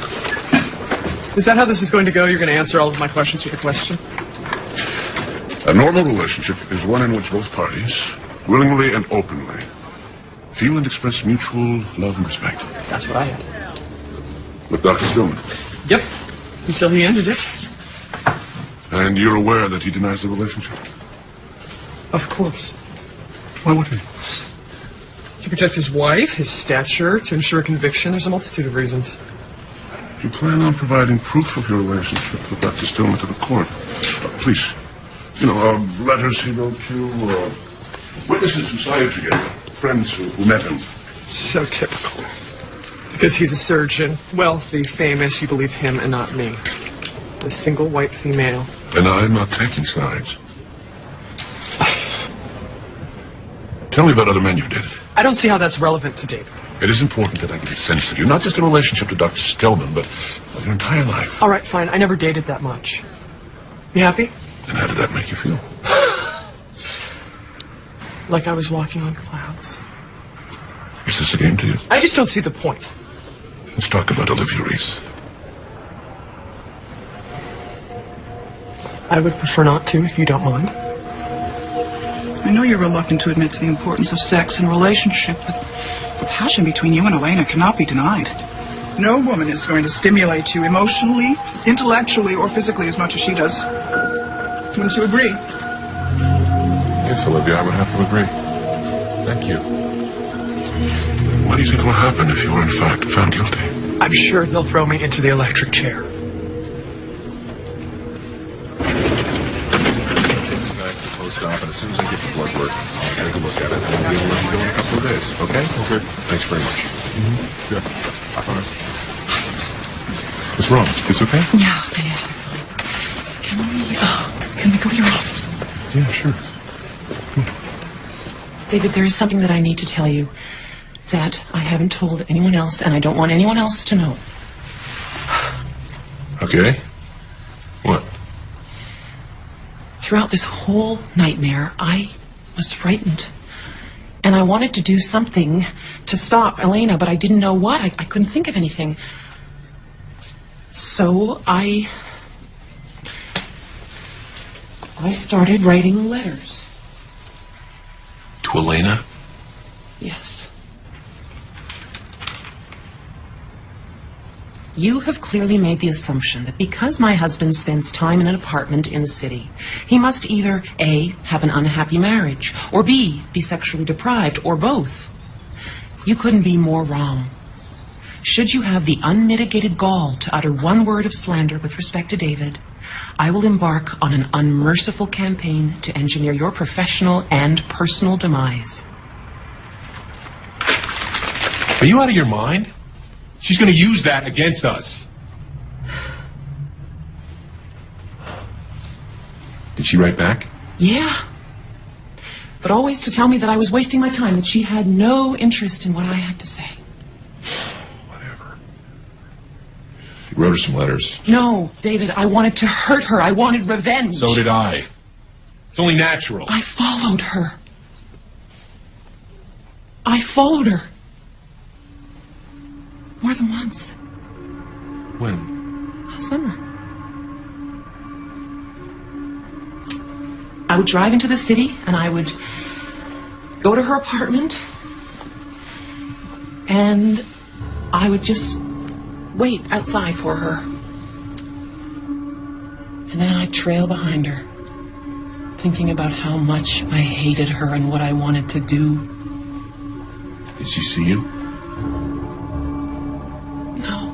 Is that how this is going to go? You're going to answer all of my questions with a question? A normal relationship is one in which both parties, willingly and openly, feel and express mutual love and respect. That's what I had. With Dr. Stillman? Yep. Until he ended it. And you're aware that he denies the relationship? Of course. Why would he? To protect his wife, his stature, to ensure conviction. There's a multitude of reasons. You plan on providing proof of your relationship with Dr. Stillman to the court? Please. You know, letters he wrote you, Witnesses who saw him together, friends who met him. So typical. Because he's a surgeon, wealthy, famous, you believe him and not me. The single white female. And I'm not taking sides. Tell me about other men you've dated. I don't see how that's relevant to David. It is important that I get a sense of you, not just in relationship to Dr. Stillman, but of your entire life. All right, fine. I never dated that much. You happy? And how did that make you feel? Like I was walking on clouds. Is this a game to you? I just don't see the point. Let's talk about Olivia Reese. I would prefer not to, if you don't mind. I know you're reluctant to admit to the importance of sex in a relationship, but the passion between you and Elena cannot be denied. No woman is going to stimulate you emotionally, intellectually, or physically as much as she does. Wouldn't you agree? Yes, Olivia, I would have to agree. Thank you. What do you think will happen if you are in fact found guilty? I'm sure they'll throw me into the electric chair. Stop, and as soon as I get the blood work, I'll take a look at it, and I'll be able to let you go in a couple of days, okay? Okay. Thanks very much. Yeah. All right. What's wrong? It's okay? Yeah, they're fine. Can we go to your office? Yeah, sure. David, there is something that I need to tell you that I haven't told anyone else, and I don't want anyone else to know. Okay. What? Throughout this whole nightmare, I was frightened. And I wanted to do something to stop Elena, but I didn't know what. I couldn't think of anything. So I started writing letters. To Elena? Yes. You have clearly made the assumption that because my husband spends time in an apartment in the city, he must either A, have an unhappy marriage, or B, be sexually deprived, or both. You couldn't be more wrong. Should you have the unmitigated gall to utter one word of slander with respect to David, I will embark on an unmerciful campaign to engineer your professional and personal demise. Are you out of your mind? She's going to use that against us. Did she write back? Yeah. But always to tell me that I was wasting my time, that she had no interest in what I had to say. You wrote her some letters. No, David, I wanted to hurt her. I wanted revenge. So did I. It's only natural. I followed her. I followed her. More than once. When? Last summer. I would drive into the city and I would go to her apartment and I would just wait outside for her. And then I'd trail behind her, thinking about how much I hated her and what I wanted to do. Did she see you? No.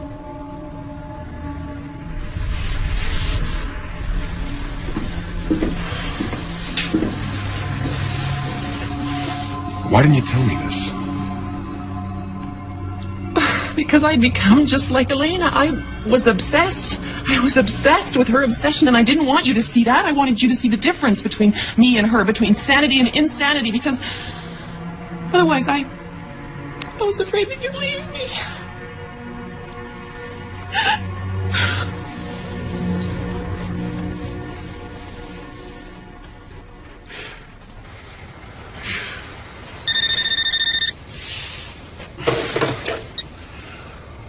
Why didn't you tell me this? Because I'd become just like Elena. I was obsessed. I was obsessed with her obsession, and I didn't want you to see that. I wanted you to see the difference between me and her, between sanity and insanity, because otherwise I was afraid that you'd leave me.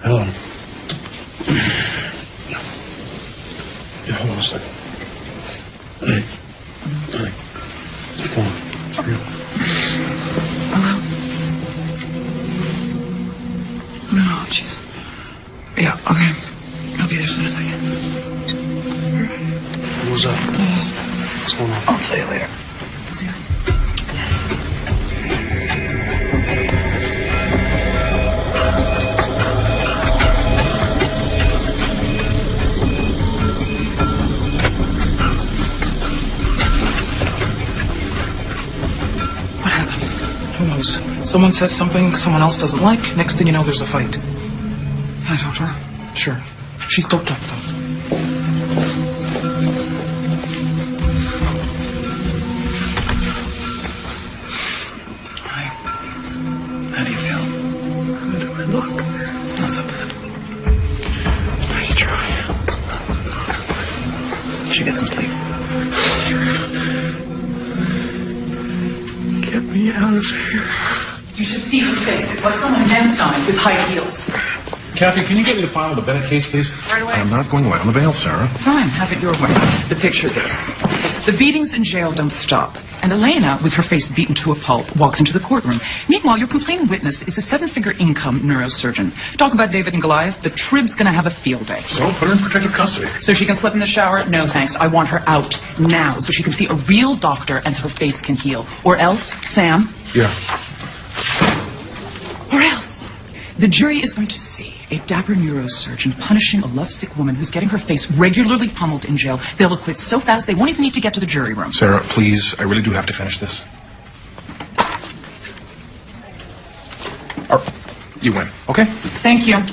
Helen. Yeah, hold on a second. Hey. Hey. The phone. It's real. Hello? No, jeez. Yeah, okay. I'll be there as soon as I can. What was that? What's going on? I'll tell you later. See you. Someone says something someone else doesn't like. Next thing you know, there's a fight. Can I talk to her? Sure. She's doped up, though. Hi. How do you feel? How do I look? Not so bad. Nice try. You should get some sleep. Get me out of here. You should see her face. It's like someone danced on it with high heels. Kathy, can you get me the file of the Bennett case, please? Right away. I'm not going away on the bail, Sarah. Fine, have it your way. But picture this. The beatings in jail don't stop. And Elena, with her face beaten to a pulp, walks into the courtroom. Meanwhile, your complaining witness is a 7-figure income neurosurgeon. Talk about David and Goliath. The Trib's gonna have a field day. So, put her in protective custody. So she can slip in the shower? No, thanks. I want her out now so she can see a real doctor and her face can heal. Or else, Sam. Yeah. Or else, the jury is going to see a dapper neurosurgeon punishing a lovesick woman who's getting her face regularly pummeled in jail. They'll acquit so fast they won't even need to get to the jury room. Sarah, please, I really do have to finish this. You win, okay? Thank you.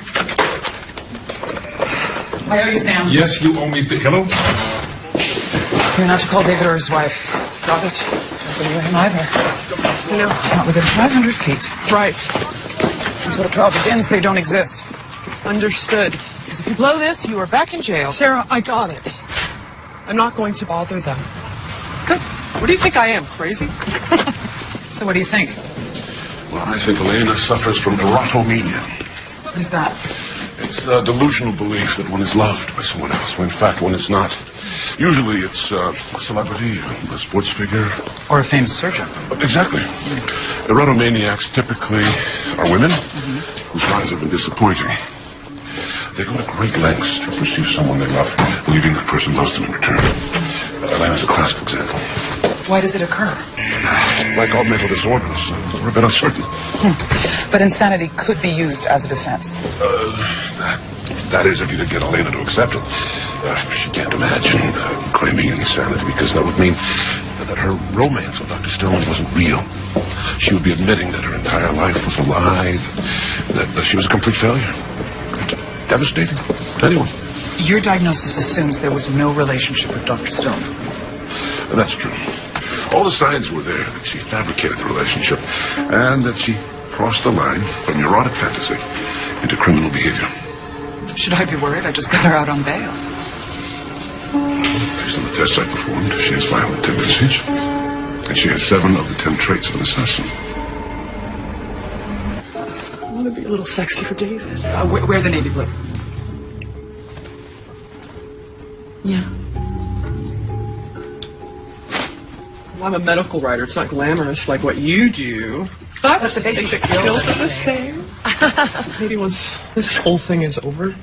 I owe you, Sam. Yes, you owe me. Hello? You're not to call David or his wife. Got it? Don't believe him either. No. Not within 500 feet. Right. Until the trial begins, they don't exist. Understood. Because if you blow this, you are back in jail. Sarah, I got it. I'm not going to bother them. Good. What do you think I am, crazy? So what do you think? Well, I think Elena suffers from erotomania. What is that? It's a delusional belief that one is loved by someone else, when in fact one is not. Usually it's a celebrity, a sports figure. Or a famous surgeon. Exactly. Erotomaniacs typically are women whose lives have been disappointing. They go to great lengths to pursue someone they love, believing that person loves them in return. Elena's a classic example. Why does it occur? Like all mental disorders, we're a bit uncertain. But insanity could be used as a defense. That is, if you could get Elena to accept it. She can't imagine claiming insanity because that would mean that her romance with Dr. Stone wasn't real. She would be admitting that her entire life was a lie, that she was a complete failure. Devastating to anyone. Your diagnosis assumes there was no relationship with Dr. Stone. That's true. All the signs were there that she fabricated the relationship and that she crossed the line from erotic fantasy into criminal behavior. Should I be worried? I just got her out on bail. Based on the tests I performed, she has violent tendencies. And she has 7 of the 10 traits of an assassin. I want to be a little sexy for David. Wear the navy blue. Yeah. Well, I'm a medical writer. It's not glamorous like what you do. But the basic skills are the same. Maybe once this whole thing is over,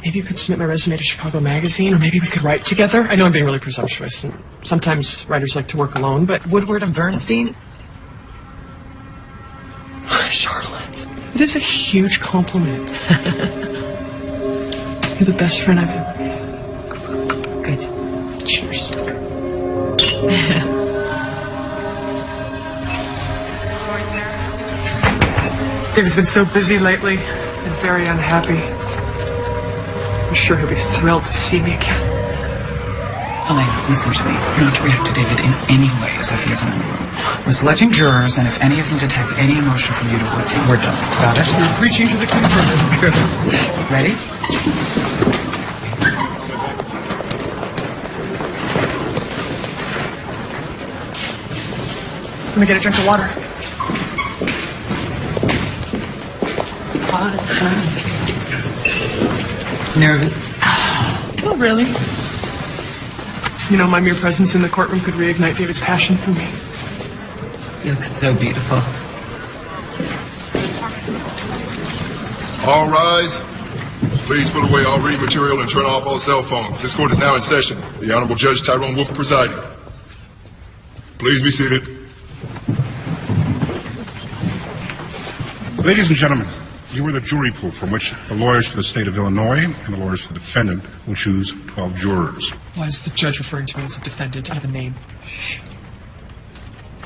maybe you could submit my resume to Chicago Magazine, or maybe we could write together. I know I'm being really presumptuous, and sometimes writers like to work alone, but Woodward and Bernstein? Charlotte, it is a huge compliment. You're the best friend I've ever had. Good. Cheers. David's been so busy lately and very unhappy. I'm sure he'll be thrilled to see me again. Elena, listen to me. You're not to react to David in any way as if he isn't in the room. We're selecting jurors, and if any of them detect any emotion from you towards him, we're done. Got it? You're preaching to the converted. Ready? Let me get a drink of water. Nervous? Not really. You know, my mere presence in the courtroom could reignite David's passion for me. You look so beautiful. All rise. Please put away all reading material and turn off all cell phones. This court is now in session. The Honorable Judge Tyrone Wolf presiding. Please be seated. Ladies and gentlemen, you are the jury pool from which the lawyers for the state of Illinois and the lawyers for the defendant will choose 12 jurors. Why is the judge referring to me as a defendant? I have a name.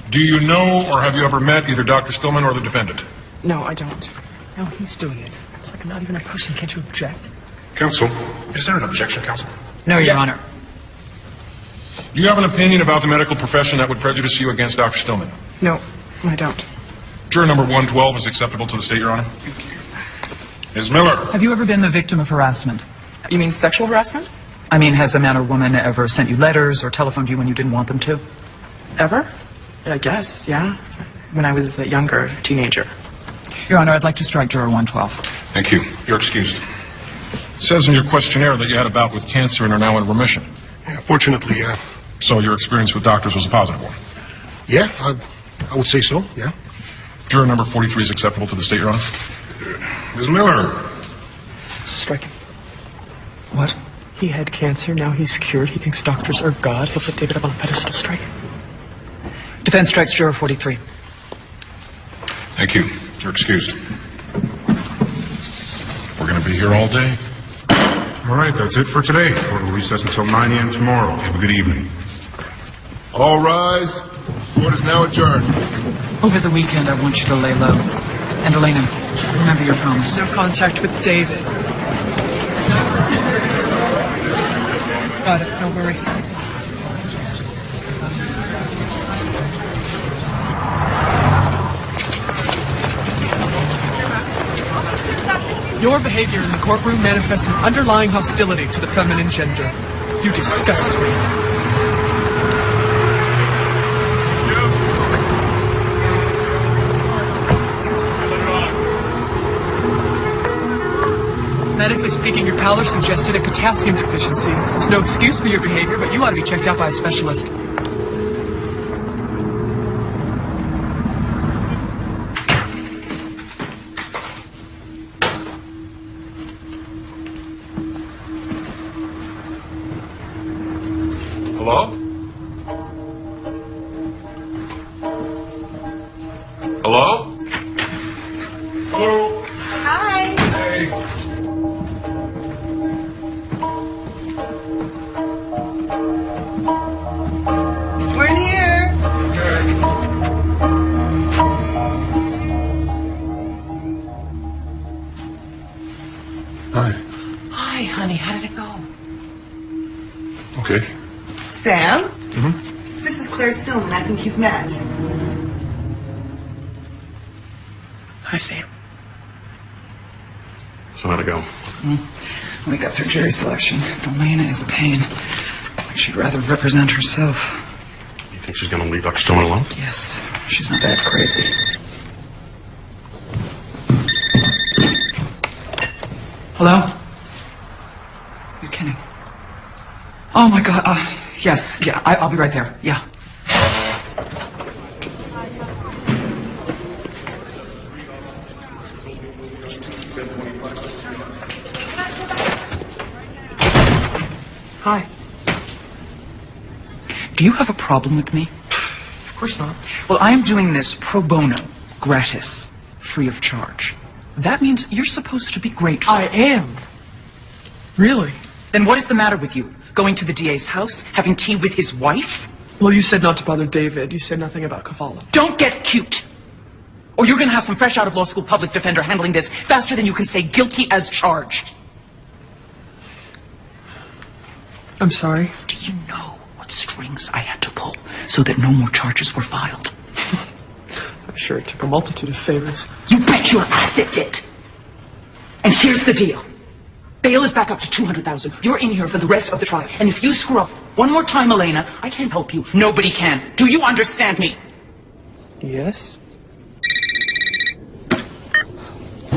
Do you know or have you ever met either Dr. Stillman or the defendant? No, I don't. No, he's doing it. It's like I'm not even a person. Can't you object? Counsel, is there an objection, counsel? No, Your Honor. Do you have an opinion about the medical profession that would prejudice you against Dr. Stillman? No, I don't. Juror number 112 is acceptable to the state, Your Honor. Ms. Miller. Have you ever been the victim of harassment? You mean sexual harassment? I mean, has a man or woman ever sent you letters or telephoned you when you didn't want them to? Ever? I guess, yeah. When I was a younger teenager. Your Honor, I'd like to strike Juror 112. Thank you. You're excused. It says in your questionnaire that you had a bout with cancer and are now in remission. Yeah, fortunately, yeah. So your experience with doctors was a positive one? Yeah, I would say so, yeah. Juror number 43 is acceptable to the state, Your Honor. Ms. Miller. Strike him. What? He had cancer, now he's cured. He thinks doctors are God. He'll put David up on a pedestal. Strike him. Defense strikes Juror 43. Thank you. You're excused. We're going to be here all day. All right, that's it for today. Court will recess until 9 a.m. tomorrow. Have a good evening. All rise. Court is now adjourned. Over the weekend, I want you to lay low. And Elena, remember your promise. No contact with David. Got it, don't worry. Your behavior in the courtroom manifests an underlying hostility to the feminine gender. You disgust me. Medically speaking, your pallor suggested a potassium deficiency. This is no excuse for your behavior, but you ought to be checked out by a specialist. Hello? Hello? Hello? Hi. Hey. We're in here. Hi. Hi, honey. How did it go? Okay. Sam? Mm-hmm. This is Claire Stillman. I think you've met. Hi, Sam. So how'd it go? We got through jury selection. Elena is a pain. She'd rather represent herself. You think she's gonna leave Dr. Stillman alone? Yes, she's not that crazy. Hello? You're kidding. Oh my God. Yes, yeah, I'll be right there. Yeah. Hi. Do you have a problem with me? Of course not. Well, I am doing this pro bono, gratis, free of charge. That means you're supposed to be grateful. I am. Really? Then what is the matter with you? Going to the DA's house? Having tea with his wife? Well, you said not to bother David. You said nothing about Cavallo. Don't get cute! Or you're gonna have some fresh out of law school public defender handling this faster than you can say guilty as charged. I'm sorry. Do you know what strings I had to pull so that no more charges were filed? I'm sure it took a multitude of favors. You bet your ass it did! And here's the deal. Bail is back up to $200,000. You're in here for the rest of the trial. And if you screw up one more time, Elena, I can't help you. Nobody can. Do you understand me? Yes.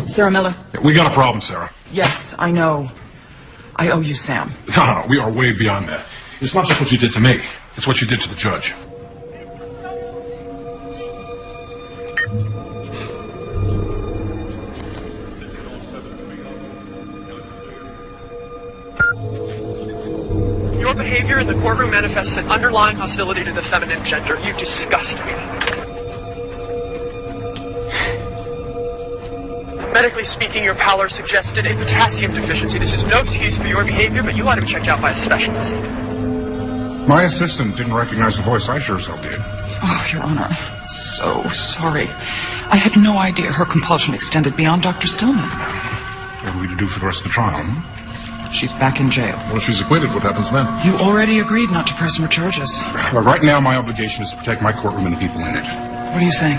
Sarah Miller? We got a problem, Sarah. Yes, I know. I owe you Sam. No, we are way beyond that. It's not just what you did to me. It's what you did to the judge. Your behavior in the courtroom manifests an underlying hostility to the feminine gender. You disgust me. Medically speaking, your pallor suggested a potassium deficiency. This is no excuse for your behavior, but you ought to be checked out by a specialist. My assistant didn't recognize the voice. I sure as hell did. Oh, Your Honor, so sorry. I had no idea her compulsion extended beyond Dr. Stillman. What are we to do for the rest of the trial? She's back in jail. Well, if she's acquitted, what happens then? You already agreed not to press more charges. Well, right now, my obligation is to protect my courtroom and the people in it. What are you saying?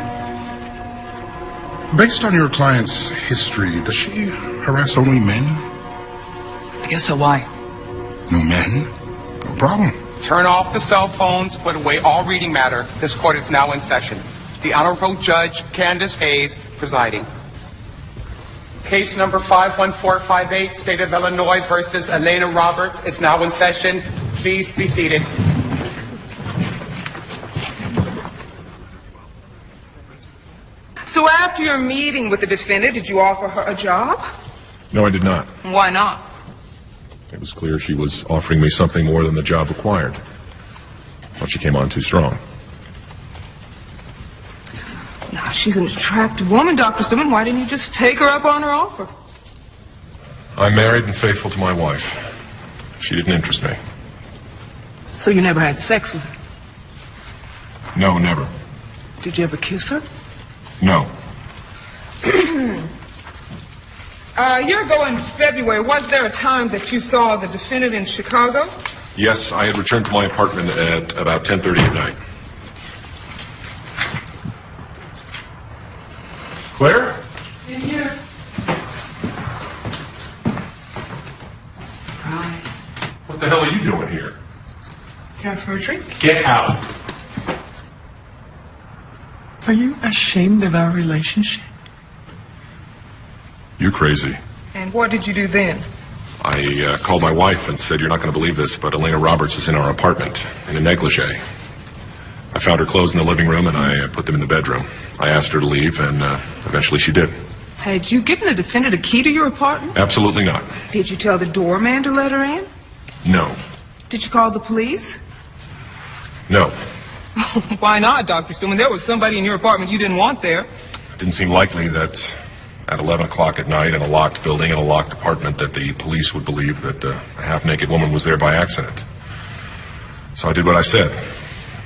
Based on your client's history, does she harass only men? I guess so. Why? No men? No problem. Turn off the cell phones, put away all reading matter. This court is now in session. The Honorable Judge Candace Hayes presiding. Case number 51458, State of Illinois versus Elena Roberts is now in session. Please be seated. So after your meeting with the defendant, did you offer her a job? No, I did not. Why not? It was clear she was offering me something more than the job required. Thought she came on too strong. Now, she's an attractive woman, Dr. Stillman. Why didn't you just take her up on her offer? I'm married and faithful to my wife. She didn't interest me. So you never had sex with her? No, never. Did you ever kiss her? No. A year ago in February, was there a time that you saw the defendant in Chicago? Yes, I had returned to my apartment at about 10:30 at night. Claire? In here. Surprise. What the hell are you doing here? Care for a drink? Get out. Are you ashamed of our relationship? You're crazy. And what did you do then? I called my wife and said, "You're not going to believe this, but Elena Roberts is in our apartment in a negligee." I found her clothes in the living room and I put them in the bedroom. I asked her to leave and eventually she did. Had you given the defendant a key to your apartment? Absolutely not. Did you tell the doorman to let her in? No. Did you call the police? No. Why not, Dr. Stillman? There was somebody in your apartment you didn't want there. It didn't seem likely that at 11 o'clock at night in a locked building in a locked apartment that the police would believe that a half-naked woman was there by accident. So I did what I said.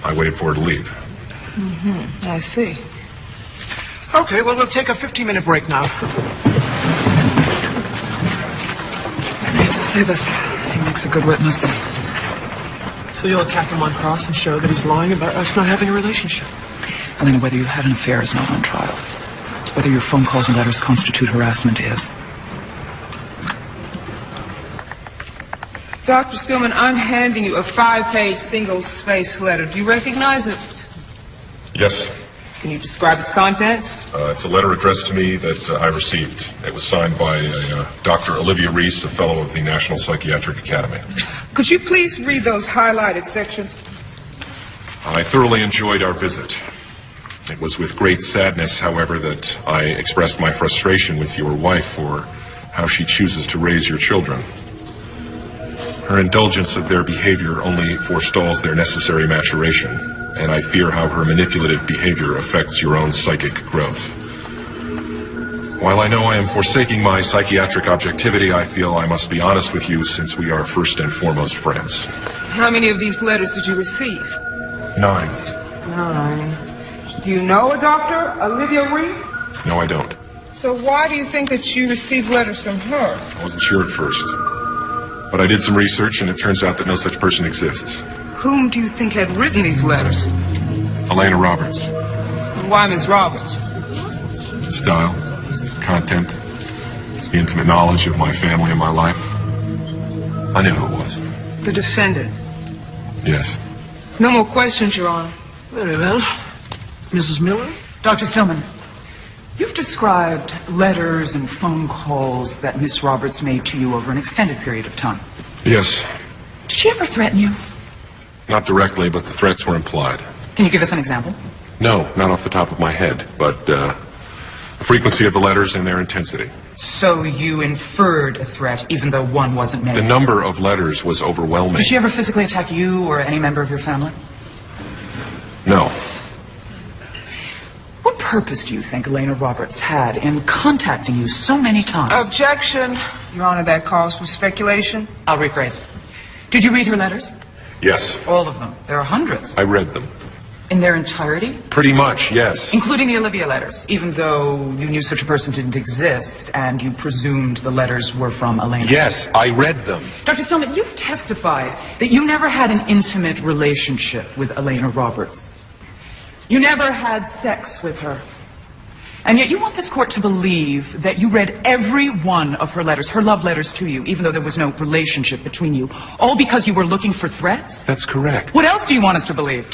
I waited for her to leave. Mm-hmm. I see. Okay, well, we'll take a 15-minute break now. I hate to say this. He makes a good witness. So you'll attack him on cross and show that he's lying about us not having a relationship? Elena, whether you had an affair is not on trial. Whether your phone calls and letters constitute harassment is. Dr. Stillman, I'm handing you a 5-page single-space letter. Do you recognize it? Yes. Can you describe its contents? It's a letter addressed to me that I received. It was signed by Dr. Olivia Reese, a fellow of the National Psychiatric Academy. Could you please read those highlighted sections? I thoroughly enjoyed our visit. It was with great sadness, however, that I expressed my frustration with your wife for how she chooses to raise your children. Her indulgence of their behavior only forestalls their necessary maturation, and I fear how her manipulative behavior affects your own psychic growth. While I know I am forsaking my psychiatric objectivity, I feel I must be honest with you since we are first and foremost friends. How many of these letters did you receive? 9. 9. Do you know a Dr. Olivia Reese? No, I don't. So why do you think that you received letters from her? I wasn't sure at first. But I did some research, and it turns out that no such person exists. Whom do you think had written these letters? Elena Roberts. Why Miss Roberts? Style, content, the intimate knowledge of my family and my life. I knew who it was. The defendant. Yes. No more questions, Your Honor. Very well. Mrs. Miller? Dr. Stillman, you've described letters and phone calls that Miss Roberts made to you over an extended period of time. Yes. Did she ever threaten you? Not directly, but the threats were implied. Can you give us an example? No, not off the top of my head, but the frequency of the letters and their intensity. So you inferred a threat, even though one wasn't made? The number of letters was overwhelming. Did she ever physically attack you or any member of your family? No. What purpose do you think Elena Roberts had in contacting you so many times? Objection. Your Honor, that calls for speculation. I'll rephrase. Did you read her letters? Yes. All of them. There are hundreds. I read them. In their entirety? Pretty much, yes. Including the Olivia letters, even though you knew such a person didn't exist and you presumed the letters were from Elena. Yes, I read them. Dr. Stillman, you've testified that you never had an intimate relationship with Elena Roberts. You never had sex with her. And yet you want this court to believe that you read every one of her letters, her love letters to you, even though there was no relationship between you, all because you were looking for threats? That's correct. What else do you want us to believe?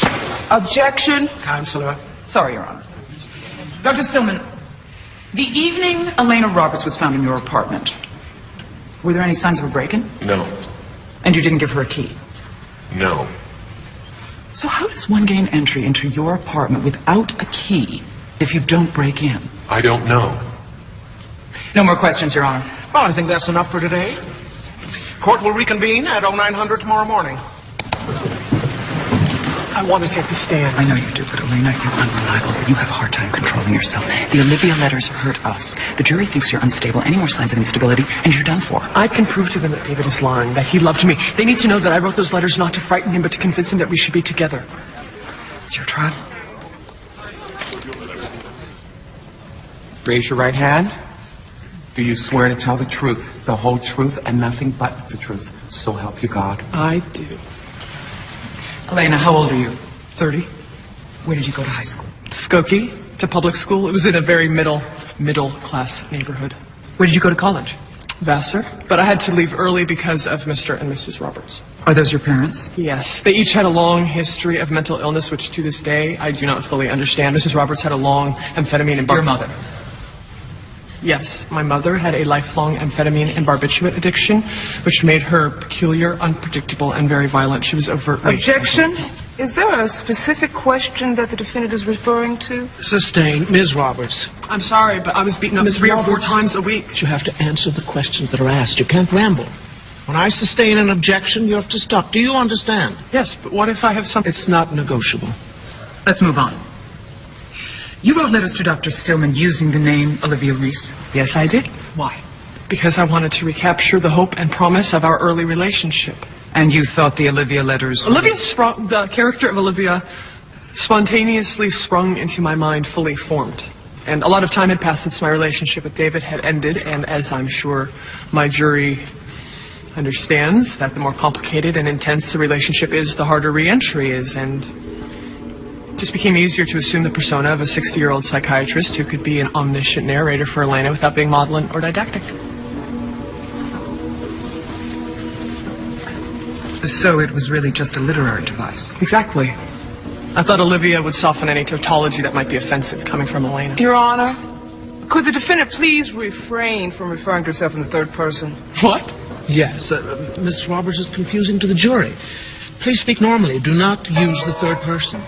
Objection. Counselor. Sorry, Your Honor. Dr. Stillman, the evening Elena Roberts was found in your apartment, were there any signs of a break-in? No. And you didn't give her a key? No. So how does one gain entry into your apartment without a key if you don't break in? I don't know. No more questions, Your Honor. Well, I think that's enough for today. Court will reconvene at 0900 tomorrow morning. I want to take the stand. I know you do, but Elena, you're unreliable. You have a hard time controlling yourself. The Olivia letters hurt us. The jury thinks you're unstable. Any more signs of instability, and you're done for. I can prove to them that David is lying, that he loved me. They need to know that I wrote those letters not to frighten him, but to convince him that we should be together. It's your trial. Raise your right hand. Do you swear to tell the truth, the whole truth, and nothing but the truth? So help you God. I do. Elena, how old are you? 30. Where did you go to high school? Skokie, to public school. It was in a very middle class neighborhood. Where did you go to college? Vassar. But I had to leave early because of Mr. and Mrs. Roberts. Are those your parents? Yes. They each had a long history of mental illness, which to this day I do not fully understand. Mrs. Roberts had a long amphetamine and Your mother? Yes, my mother had a lifelong amphetamine and barbiturate addiction, which made her peculiar, unpredictable, and very violent. She was overtly... Objection. Is there a specific question that the defendant is referring to? Sustained. Ms. Roberts. I'm sorry, but I was beaten up 3 or 4 times a week. You have to answer the questions that are asked. You can't ramble. When I sustain an objection, you have to stop. Do you understand? Yes, but what if I have something... It's not negotiable. Let's move on. You wrote letters to Dr. Stillman using the name Olivia Reese. Yes, I did. Why? Because I wanted to recapture the hope and promise of our early relationship. And you thought the Olivia letters... The character of Olivia spontaneously sprung into my mind fully formed. And a lot of time had passed since my relationship with David had ended, and as I'm sure my jury understands, that the more complicated and intense the relationship is, the harder re-entry is, and it just became easier to assume the persona of a 60-year-old psychiatrist who could be an omniscient narrator for Elena without being maudlin or didactic. So it was really just a literary device? Exactly. I thought Olivia would soften any tautology that might be offensive coming from Elena. Your Honor, could the defendant please refrain from referring to herself in the third person? What? Yes, Ms. Roberts is confusing to the jury. Please speak normally. Do not use the third person.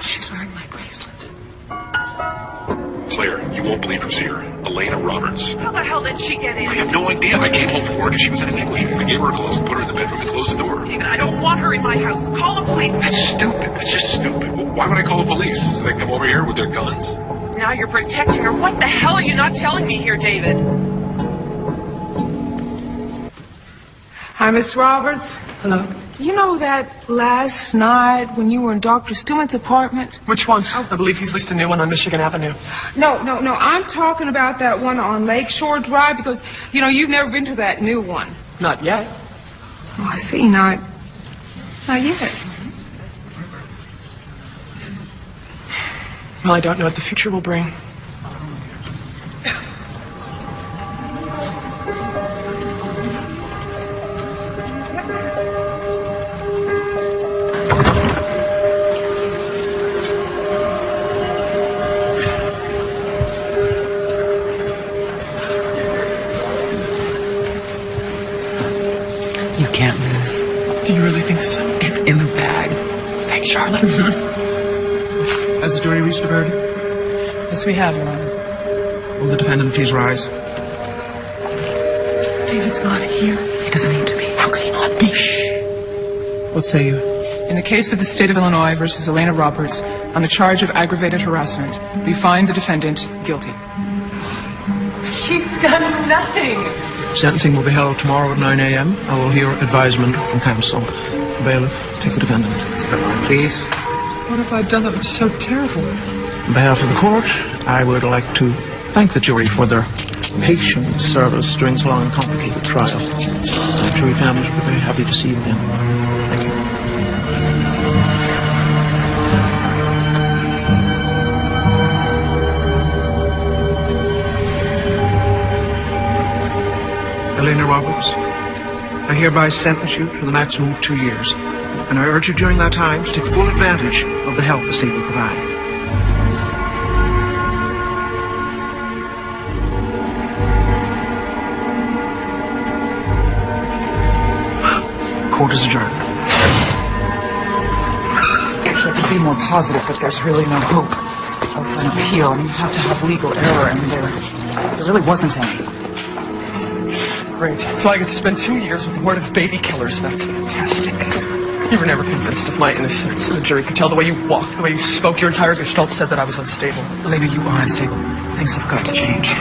She's wearing my bracelet. Claire, you won't believe who's here. Elena Roberts. How the hell did she get in? I have no idea. I came home from work and she was in a negligee. I gave her her clothes and put her in the bedroom and closed the door. David, I don't want her in my house. Call the police. That's stupid. That's just stupid. Why would I call the police? So they come over here with their guns? Now you're protecting her. What the hell are you not telling me here, David? Hi, Miss Roberts. Hello. You know that last night when you were in Dr. Stillman's apartment? Which one? I believe he's leased a new one on Michigan Avenue. No. I'm talking about that one on Lakeshore Drive because, you know, you've never been to that new one. Not yet. Oh, I see. Not yet. Well, I don't know what the future will bring. You can't lose. Do you really think so? It's in the bag. Thanks, Charlotte. Has the jury reached a verdict? Yes, we have, Your Honor. Will the defendant please rise? David's not here. He doesn't need to be. How can he not be? Shh. What say you? In the case of the State of Illinois versus Elena Roberts, on the charge of aggravated harassment, we find the defendant guilty. She's done nothing. Sentencing will be held tomorrow at 9 a.m. I will hear advisement from counsel. Bailiff, take the defendant. Step on, please. What have I done that was so terrible? On behalf of the court, I would like to thank the jury for their patient service during this long and complicated trial. I'm sure your families will be very happy to see you again. Thank you. Elena Roberts, I hereby sentence you to the maximum of 2 years, and I urge you during that time to take full advantage of the help the state will provide. Court is adjourned. I could be more positive, but there's really no hope of an appeal. I mean, you have to have legal error, and there really wasn't any. Great. So I get to spend 2 years with the horde of baby killers. That's fantastic. You were never convinced of my innocence. The jury could tell the way you walked, the way you spoke. Your entire gestalt said that I was unstable. Elena, you are unstable. Things have got to change.